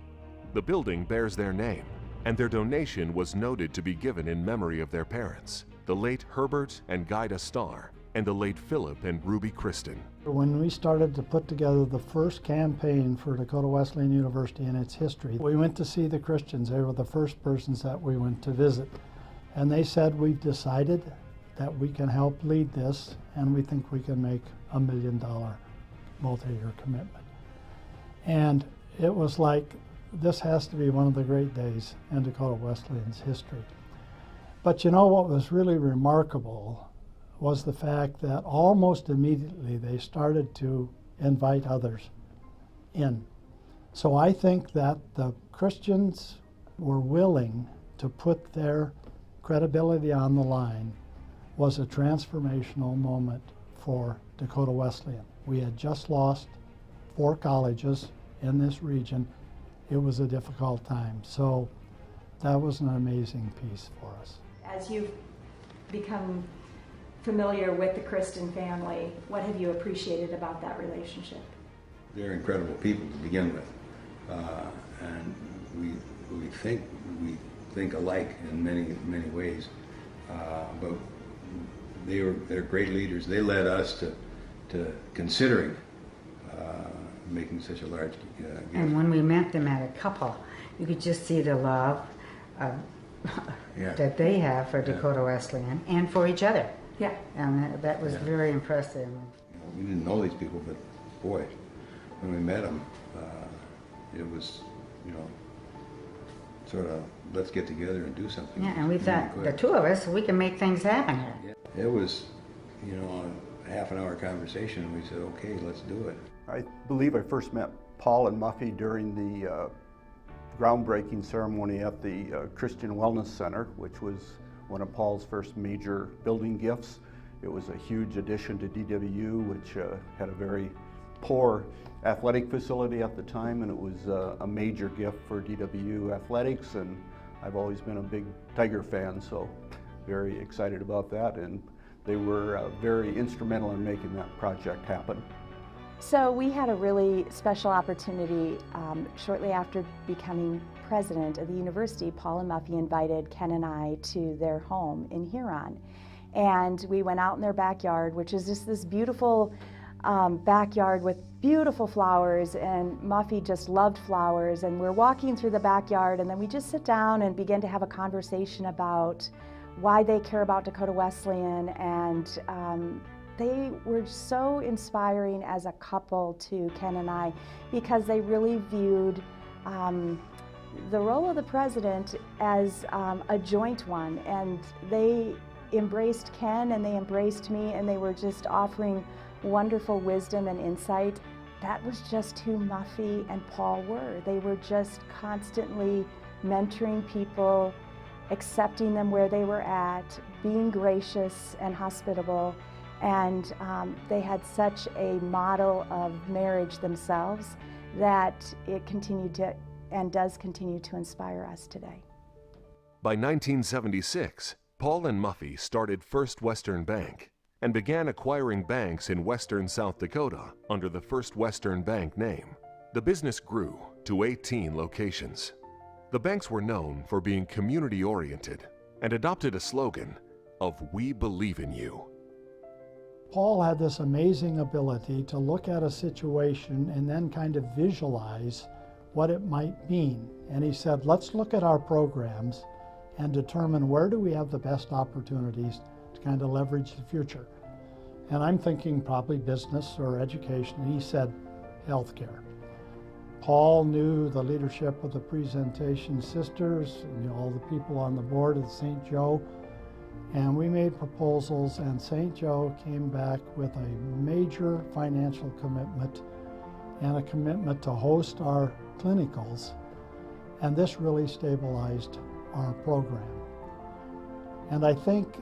The building bears their name, and their donation was noted to be given in memory of their parents, the late Herbert and Guida Starr, and the late Philip and Ruby Christen. When we started to put together the first campaign for Dakota Wesleyan University and its history, we went to see the Christians. They were the first persons that we went to visit. And they said, "We've decided that we can help lead this, and we think we can make a $1 million multi-year commitment." And it was like, this has to be one of the great days in Dakota Wesleyan's history. But you know what was really remarkable was the fact that almost immediately they started to invite others in. So I think that the Christians were willing to put their credibility on the line was a transformational moment for Dakota Wesleyan. We had just lost 4 colleges in this region. It was a difficult time. So that was an amazing piece for us. As you've become familiar with the Christen family, what have you appreciated about that relationship? They're incredible people to begin with, and we think alike in many ways. But they're great leaders. They led us to considering making such a large gift. And when we met them at a couple, you could just see the love that they have for Dakota Wesleyan and for each other. Yeah. And that was very impressive. We didn't know these people, but boy, when we met them, it was, sort of, let's get together and do something. Yeah, and we thought, the 2 of us, we can make things happen here. It was, a half-an-hour conversation, and we said, okay, let's do it. I believe I first met Paul and Muffy during the groundbreaking ceremony at the Christian Wellness Center, which was one of Paul's first major building gifts. It was a huge addition to DWU, which had a very poor athletic facility at the time, and it was a major gift for DWU athletics, and I've always been a big Tiger fan, so very excited about that, and they were very instrumental in making that project happen. So we had a really special opportunity shortly after becoming president of the university. Paul and Muffy invited Ken and I to their home in Huron, and we went out in their backyard, which is just this beautiful backyard with beautiful flowers, and Muffy just loved flowers, and we're walking through the backyard, and then we just sit down and begin to have a conversation about why they care about Dakota Wesleyan, and they were so inspiring as a couple to Ken and I, because they really viewed the role of the president as a joint one, and they embraced Ken and they embraced me, and they were just offering wonderful wisdom and insight. That was just who Muffy and Paul were. They were just constantly mentoring people, accepting them where they were at, being gracious and hospitable, and they had such a model of marriage themselves that it continued to and does continue to inspire us today. By 1976, Paul and Muffy started First Western Bank and began acquiring banks in western South Dakota under the First Western Bank name. The business grew to 18 locations. The banks were known for being community-oriented and adopted a slogan of "We believe in you." Paul had this amazing ability to look at a situation and then kind of visualize what it might mean. And he said, let's look at our programs and determine where do we have the best opportunities to kind of leverage the future. And I'm thinking probably business or education. And he said healthcare. Paul knew the leadership of the Presentation Sisters, all the people on the board of St. Joe, and we made proposals, and St. Joe came back with a major financial commitment and a commitment to host our clinicals, and this really stabilized our program. And I think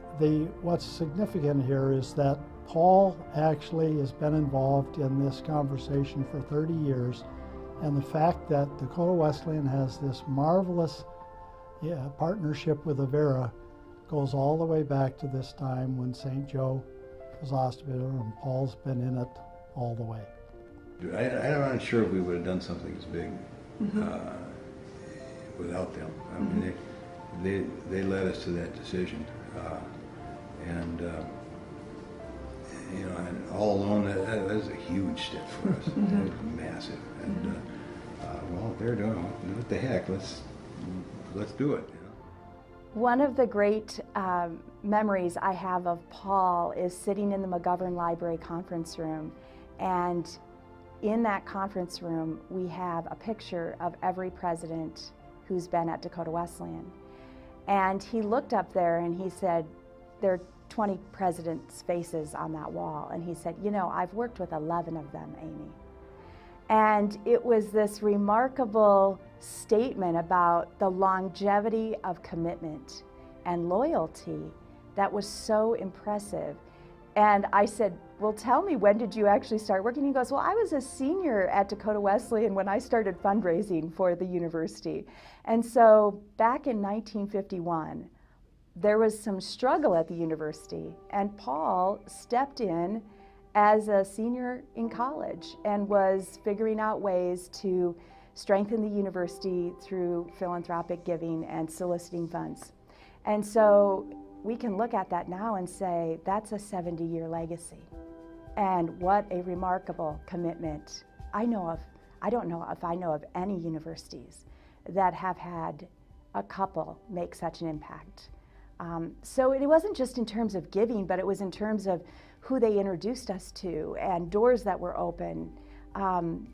what's significant here is that Paul actually has been involved in this conversation for 30 years, and the fact that Dakota Wesleyan has this marvelous partnership with Avera goes all the way back to this time when St. Joe was hospital, and Paul's been in it all the way. I'm not sure if we would have done something as big without them. I mean, they led us to that decision, and and all alone, that was a huge step for us. It was massive, and well, they're doing it. What the heck? Let's do it. One of the great memories I have of Paul is sitting in the McGovern Library conference room, and in that conference room we have a picture of every president who's been at Dakota Wesleyan. And he looked up there and he said, there are 20 presidents' faces on that wall, and he said, I've worked with 11 of them, Amy. And it was this remarkable statement about the longevity of commitment and loyalty that was so impressive. And I said, well, tell me, when did you actually start working? He goes, well, I was a senior at Dakota Wesleyan when I started fundraising for the university. And so back in 1951, there was some struggle at the university, and Paul stepped in as a senior in college and was figuring out ways to strengthen the university through philanthropic giving and soliciting funds. And so we can look at that now and say, that's a 70-year legacy. And what a remarkable commitment. I don't know if I know of any universities that have had a couple make such an impact. So it wasn't just in terms of giving, but it was in terms of who they introduced us to, and doors that were open,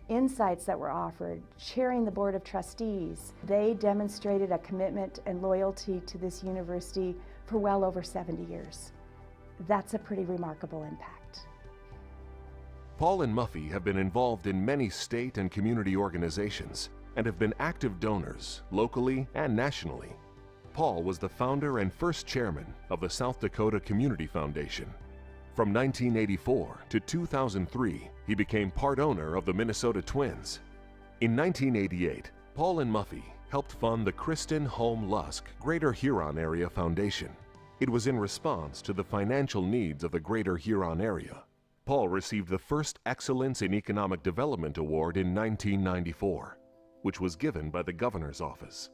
insights that were offered, chairing the board of trustees. They demonstrated a commitment and loyalty to this university for well over 70 years. That's a pretty remarkable impact. Paul and Muffy have been involved in many state and community organizations, and have been active donors locally and nationally. Paul was the founder and first chairman of the South Dakota Community Foundation. From 1984 to 2003, he became part owner of the Minnesota Twins. In 1988, Paul and Muffy helped fund the Christen Home Lusk Greater Huron Area Foundation. It was in response to the financial needs of the Greater Huron area. Paul received the first Excellence in Economic Development Award in 1994, which was given by the governor's office.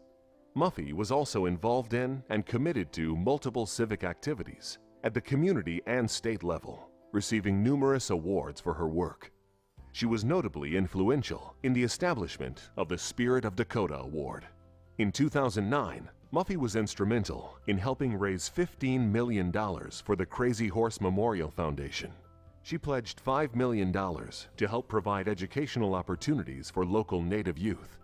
Muffy was also involved in and committed to multiple civic activities at the community and state level, receiving numerous awards for her work. She was notably influential in the establishment of the Spirit of Dakota Award. In 2009, Muffy was instrumental in helping raise $15 million for the Crazy Horse Memorial Foundation. She pledged $5 million to help provide educational opportunities for local Native youth.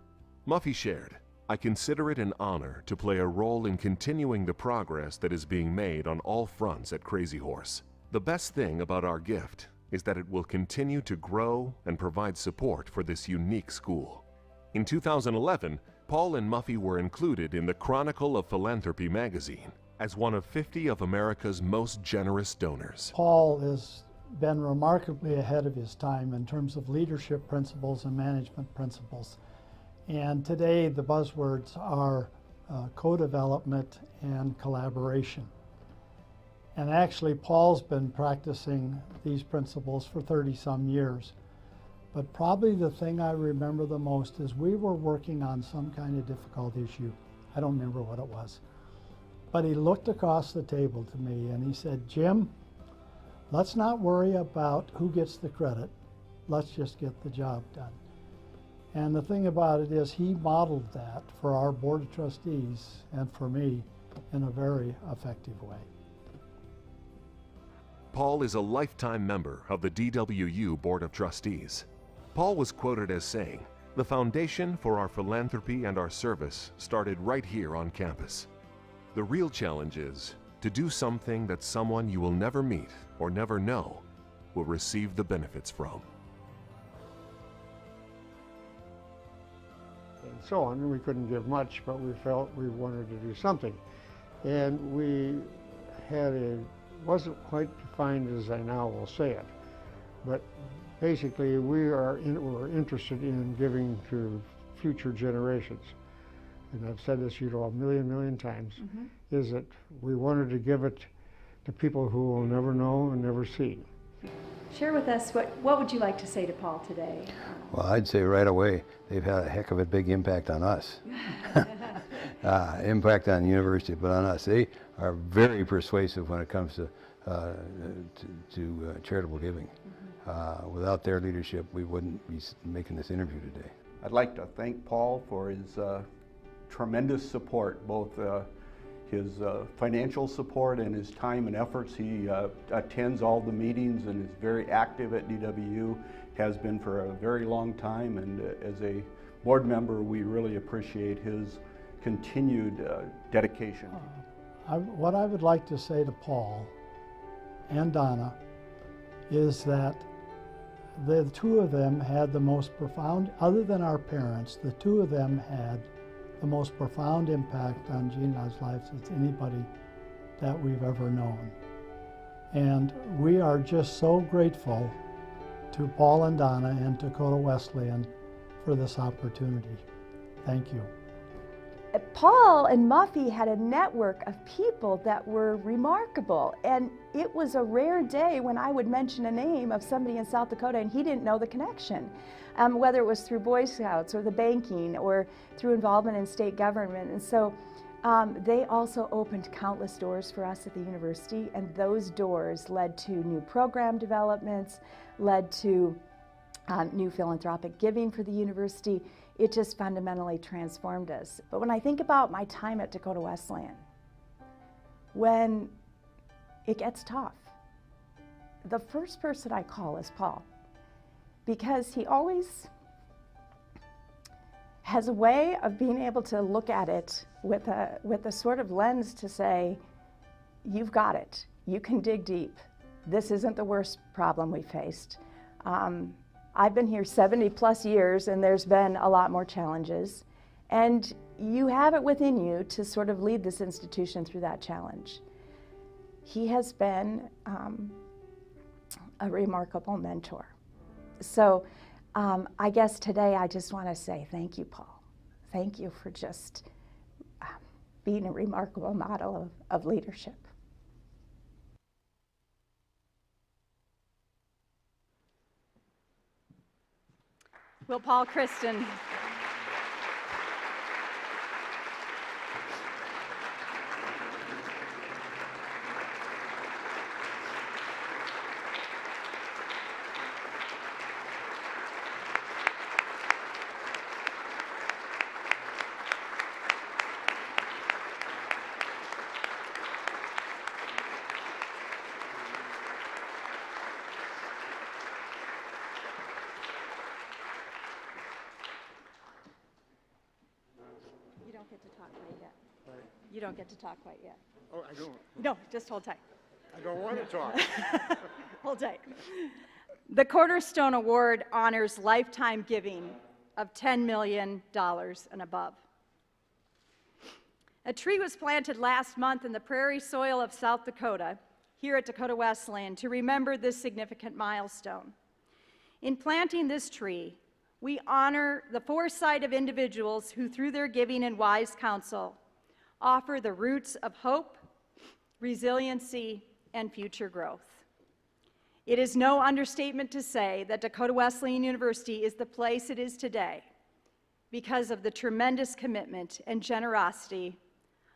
Muffy shared, "I consider it an honor to play a role in continuing the progress that is being made on all fronts at Crazy Horse. The best thing about our gift is that it will continue to grow and provide support for this unique school." In 2011, Paul and Muffy were included in the Chronicle of Philanthropy magazine as one of 50 of America's most generous donors. Paul has been remarkably ahead of his time in terms of leadership principles and management principles. And today the buzzwords are co-development and collaboration. And actually Paul's been practicing these principles for 30-some years. But probably the thing I remember the most is we were working on some kind of difficult issue. I don't remember what it was. But he looked across the table to me and he said, "Jim, let's not worry about who gets the credit. Let's just get the job done." And the thing about it is he modeled that for our Board of Trustees and for me in a very effective way. Paul is a lifetime member of the DWU Board of Trustees. Paul was quoted as saying, "The foundation for our philanthropy and our service started right here on campus. The real challenge is to do something that someone you will never meet or never know will receive the benefits from." And so on. We couldn't give much, but we felt we wanted to do something. And we had wasn't quite defined as I now will say it, but basically we're interested in giving to future generations. And I've said this, a million times, is that we wanted to give it to people who will never know and never see. Share with us, what would you like to say to Paul today? Well, I'd say right away, they've had a heck of a big impact on us. Impact on the university, but on us. They are very persuasive when it comes to charitable giving. Without their leadership, we wouldn't be making this interview today. I'd like to thank Paul for his tremendous support, both his financial support and his time and efforts. He attends all the meetings and is very active at DWU, has been for a very long time, and as a board member, we really appreciate his continued dedication. What I would like to say to Paul and Donna is that the two of them had the most profound, other than our parents, the two of them had the most profound impact on Gene and I's lives as anybody that we've ever known. And we are just so grateful to Paul and Donna and Dakota Wesleyan for this opportunity. Thank you. Paul and Muffy had a network of people that were remarkable, and it was a rare day when I would mention a name of somebody in South Dakota and he didn't know the connection, whether it was through Boy Scouts or the banking or through involvement in state government. And so they also opened countless doors for us at the university, and those doors led to new program developments, led to new philanthropic giving for the university. It just fundamentally transformed us. But when I think about my time at Dakota Wesleyan, when it gets tough, the first person I call is Paul, because he always has a way of being able to look at it with a sort of lens to say, you've got it, you can dig deep. This isn't the worst problem we faced. I've been here 70 plus years, and there's been a lot more challenges. And you have it within you to sort of lead this institution through that challenge. He has been a remarkable mentor. So I guess today I just want to say thank you, Paul. Thank you for just being a remarkable model of leadership. Will Paul Christen. You don't get to talk quite yet. Oh, I don't. No, just hold tight. I don't want to talk. Hold tight. The Cornerstone Award honors lifetime giving of $10 million and above. A tree was planted last month in the prairie soil of South Dakota, here at Dakota Wesleyan, to remember this significant milestone. In planting this tree, we honor the foresight of individuals who, through their giving and wise counsel, offer the roots of hope, resiliency, and future growth. It is no understatement to say that Dakota Wesleyan University is the place it is today because of the tremendous commitment and generosity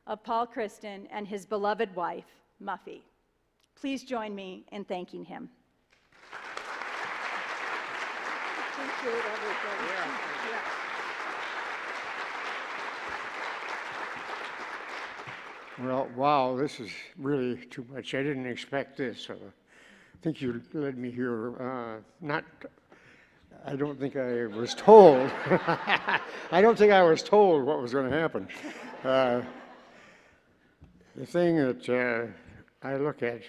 of Paul Christen and his beloved wife, Muffy. Please join me in thanking him. Appreciate everything. Yeah. Well, wow, this is really too much. I didn't expect this. I think you led me here. I don't think I was told. I don't think I was told what was going to happen. The thing that I look at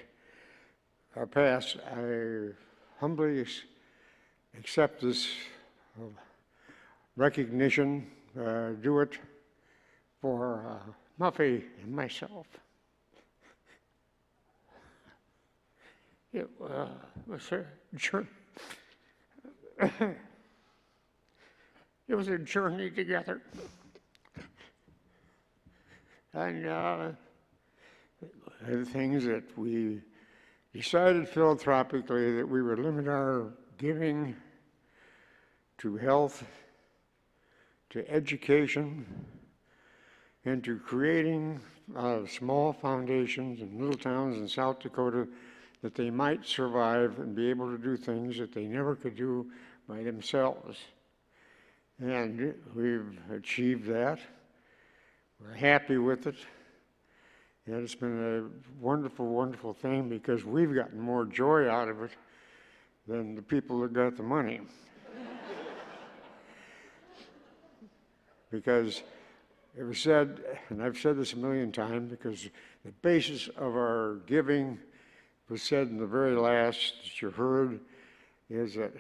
our past, I humbly accept this recognition, do it for Muffy and myself. It was a journey. It was a journey together. And the things that we decided philanthropically that we would limit our giving to health, to education, and to creating small foundations in little towns in South Dakota that they might survive and be able to do things that they never could do by themselves. And we've achieved that. We're happy with it. And it's been a wonderful, wonderful thing because we've gotten more joy out of it than the people that got the money. Because it was said, and I've said this a million times, because the basis of our giving was said in the very last that you heard, is that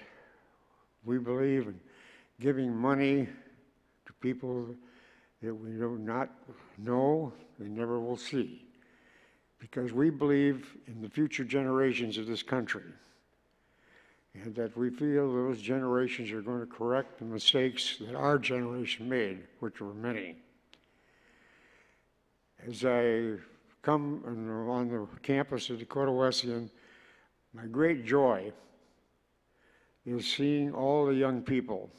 we believe in giving money to people that we do not know and never will see. Because we believe in the future generations of this country. And that we feel those generations are going to correct the mistakes that our generation made, which were many. As I come on the campus of Dakota Wesleyan, my great joy is seeing all the young people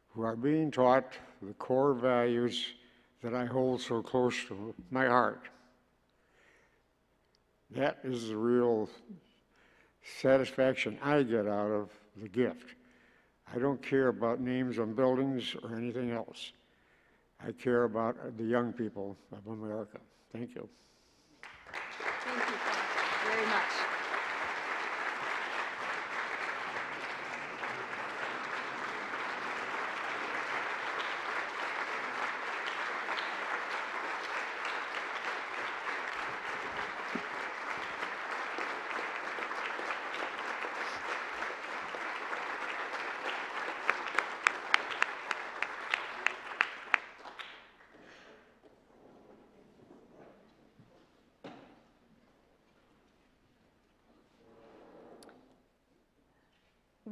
who are being taught the core values that I hold so close to my heart. That is the real satisfaction I get out of the gift. I don't care about names on buildings or anything else. I care about the young people of America. Thank you. Thank you, Paul, very much.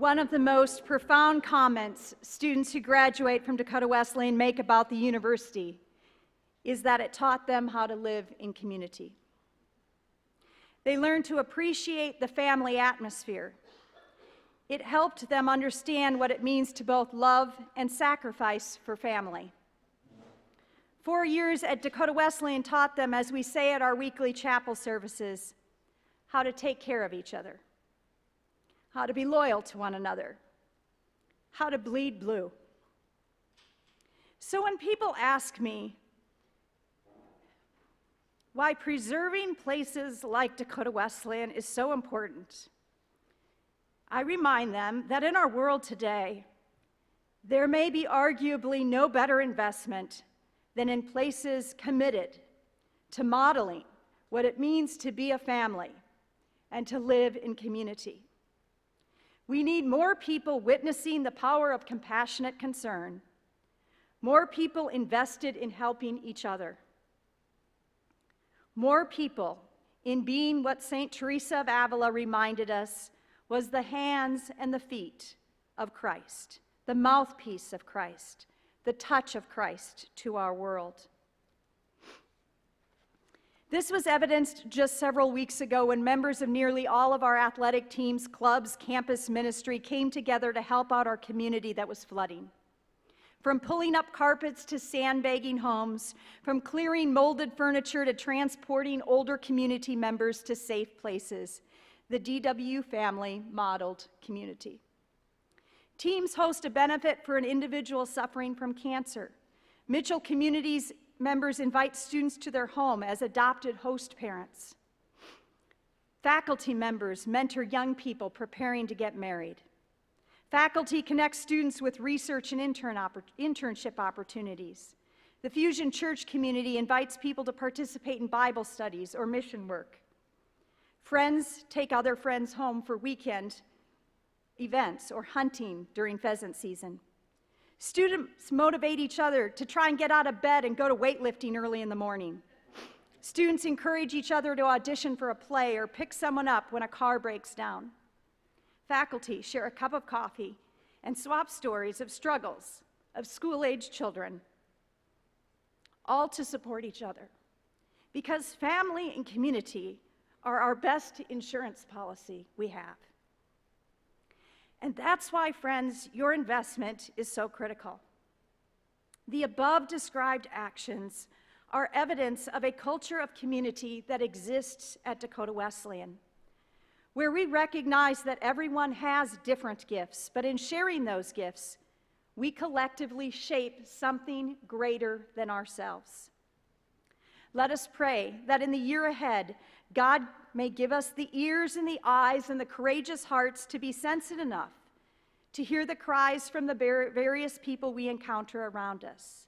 One of the most profound comments students who graduate from Dakota Wesleyan make about the university is that it taught them how to live in community. They learned to appreciate the family atmosphere. It helped them understand what it means to both love and sacrifice for family. 4 years at Dakota Wesleyan taught them, as we say at our weekly chapel services, how to take care of each other, how to be loyal to one another, how to bleed blue. So when people ask me why preserving places like Dakota Wesleyan is so important, I remind them that in our world today, there may be arguably no better investment than in places committed to modeling what it means to be a family and to live in community. We need more people witnessing the power of compassionate concern, more people invested in helping each other, more people in being what St. Teresa of Avila reminded us was the hands and the feet of Christ, the mouthpiece of Christ, the touch of Christ to our world. This was evidenced just several weeks ago when members of nearly all of our athletic teams, clubs, campus ministry came together to help out our community that was flooding. From pulling up carpets to sandbagging homes, from clearing molded furniture to transporting older community members to safe places, the DWU family modeled community. Teams host a benefit for an individual suffering from cancer. Mitchell Communities members invite students to their home as adopted host parents. Faculty members mentor young people preparing to get married. Faculty connects students with research and internship opportunities. The Fusion Church community invites people to participate in Bible studies or mission work. Friends take other friends home for weekend events or hunting during pheasant season. Students motivate each other to try and get out of bed and go to weightlifting early in the morning. Students encourage each other to audition for a play or pick someone up when a car breaks down. Faculty share a cup of coffee and swap stories of struggles of school-age children, all to support each other. Because family and community are our best insurance policy we have. And that's why, friends, your investment is so critical. The above described actions are evidence of a culture of community that exists at Dakota Wesleyan, where we recognize that everyone has different gifts, but in sharing those gifts, we collectively shape something greater than ourselves. Let us pray that in the year ahead, God may give us the ears and the eyes and the courageous hearts to be sensitive enough to hear the cries from the various people we encounter around us,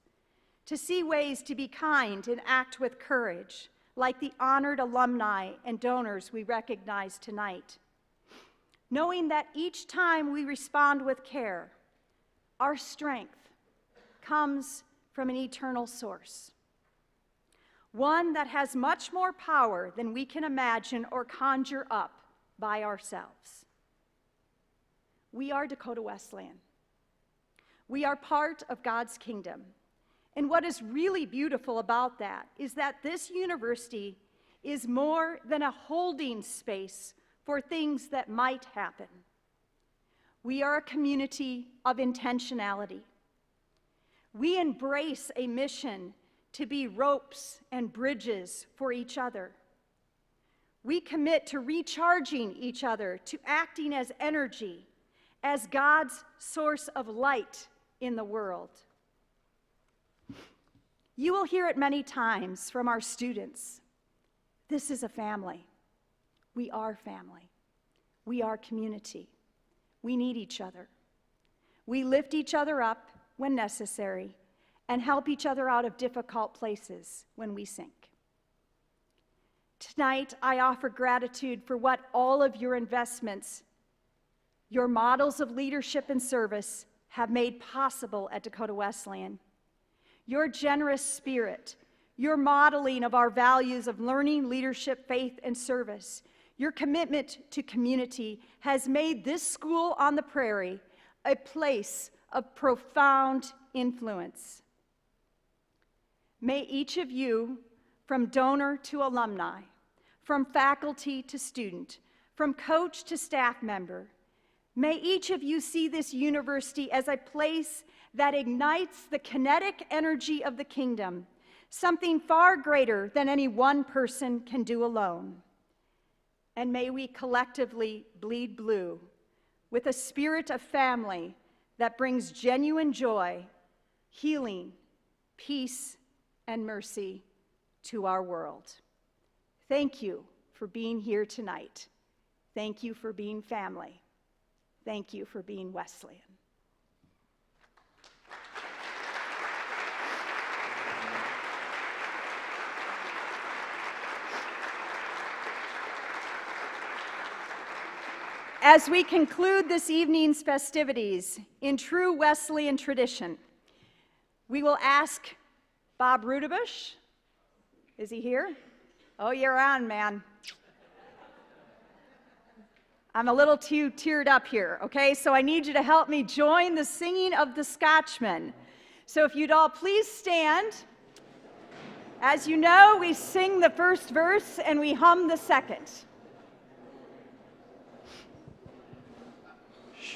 to see ways to be kind and act with courage, like the honored alumni and donors we recognize tonight, knowing that each time we respond with care, our strength comes from an eternal source, one that has much more power than we can imagine or conjure up by ourselves. We are Dakota Wesleyan. We are part of God's kingdom. And what is really beautiful about that is that this university is more than a holding space for things that might happen. We are a community of intentionality. We embrace a mission to be ropes and bridges for each other. We commit to recharging each other, to acting as energy, as God's source of light in the world. You will hear it many times from our students. This is a family. We are family. We are community. We need each other. We lift each other up when necessary and help each other out of difficult places when we sink. Tonight, I offer gratitude for what all of your investments, your models of leadership and service have made possible at Dakota Wesleyan. Your generous spirit, your modeling of our values of learning, leadership, faith, and service, Your commitment to community has made this school on the prairie a place of profound influence. May each of you, from donor to alumni, from faculty to student, from coach to staff member, may each of you see this university as a place that ignites the kinetic energy of the kingdom, something far greater than any one person can do alone. And may we collectively bleed blue with a spirit of family that brings genuine joy, healing, peace, and mercy to our world. Thank you for being here tonight. Thank you for being family. Thank you for being Wesleyan. As we conclude this evening's festivities in true Wesleyan tradition, we will ask Bob Rudebush. Is he here? Oh, you're on, man. I'm a little too teared up here, okay? So I need you to help me join the singing of the Scotchman. So if you'd all please stand. As you know, we sing the first verse and we hum the second.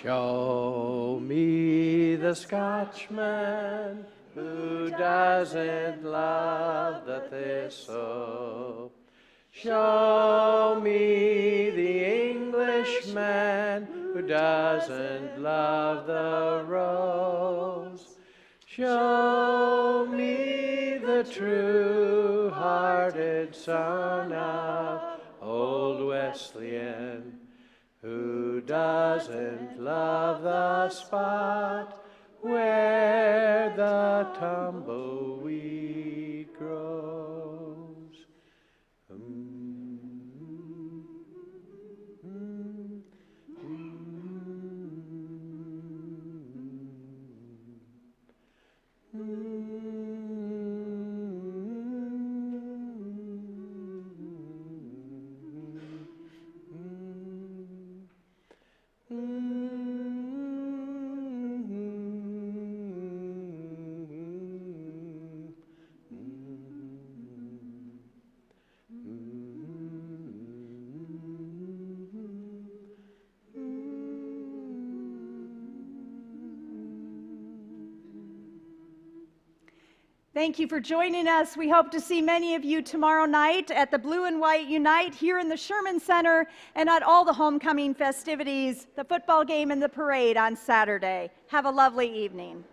Show me the Scotchman who doesn't love the thistle. Show me the Englishman who doesn't love the rose. Show me the true-hearted son of old Wesleyan who doesn't love the spot where the tumbleweed grows. Thank you for joining us. We hope to see many of you tomorrow night at the Blue and White Unite here in the Sherman Center and at all the homecoming festivities, the football game and the parade on Saturday. Have a lovely evening.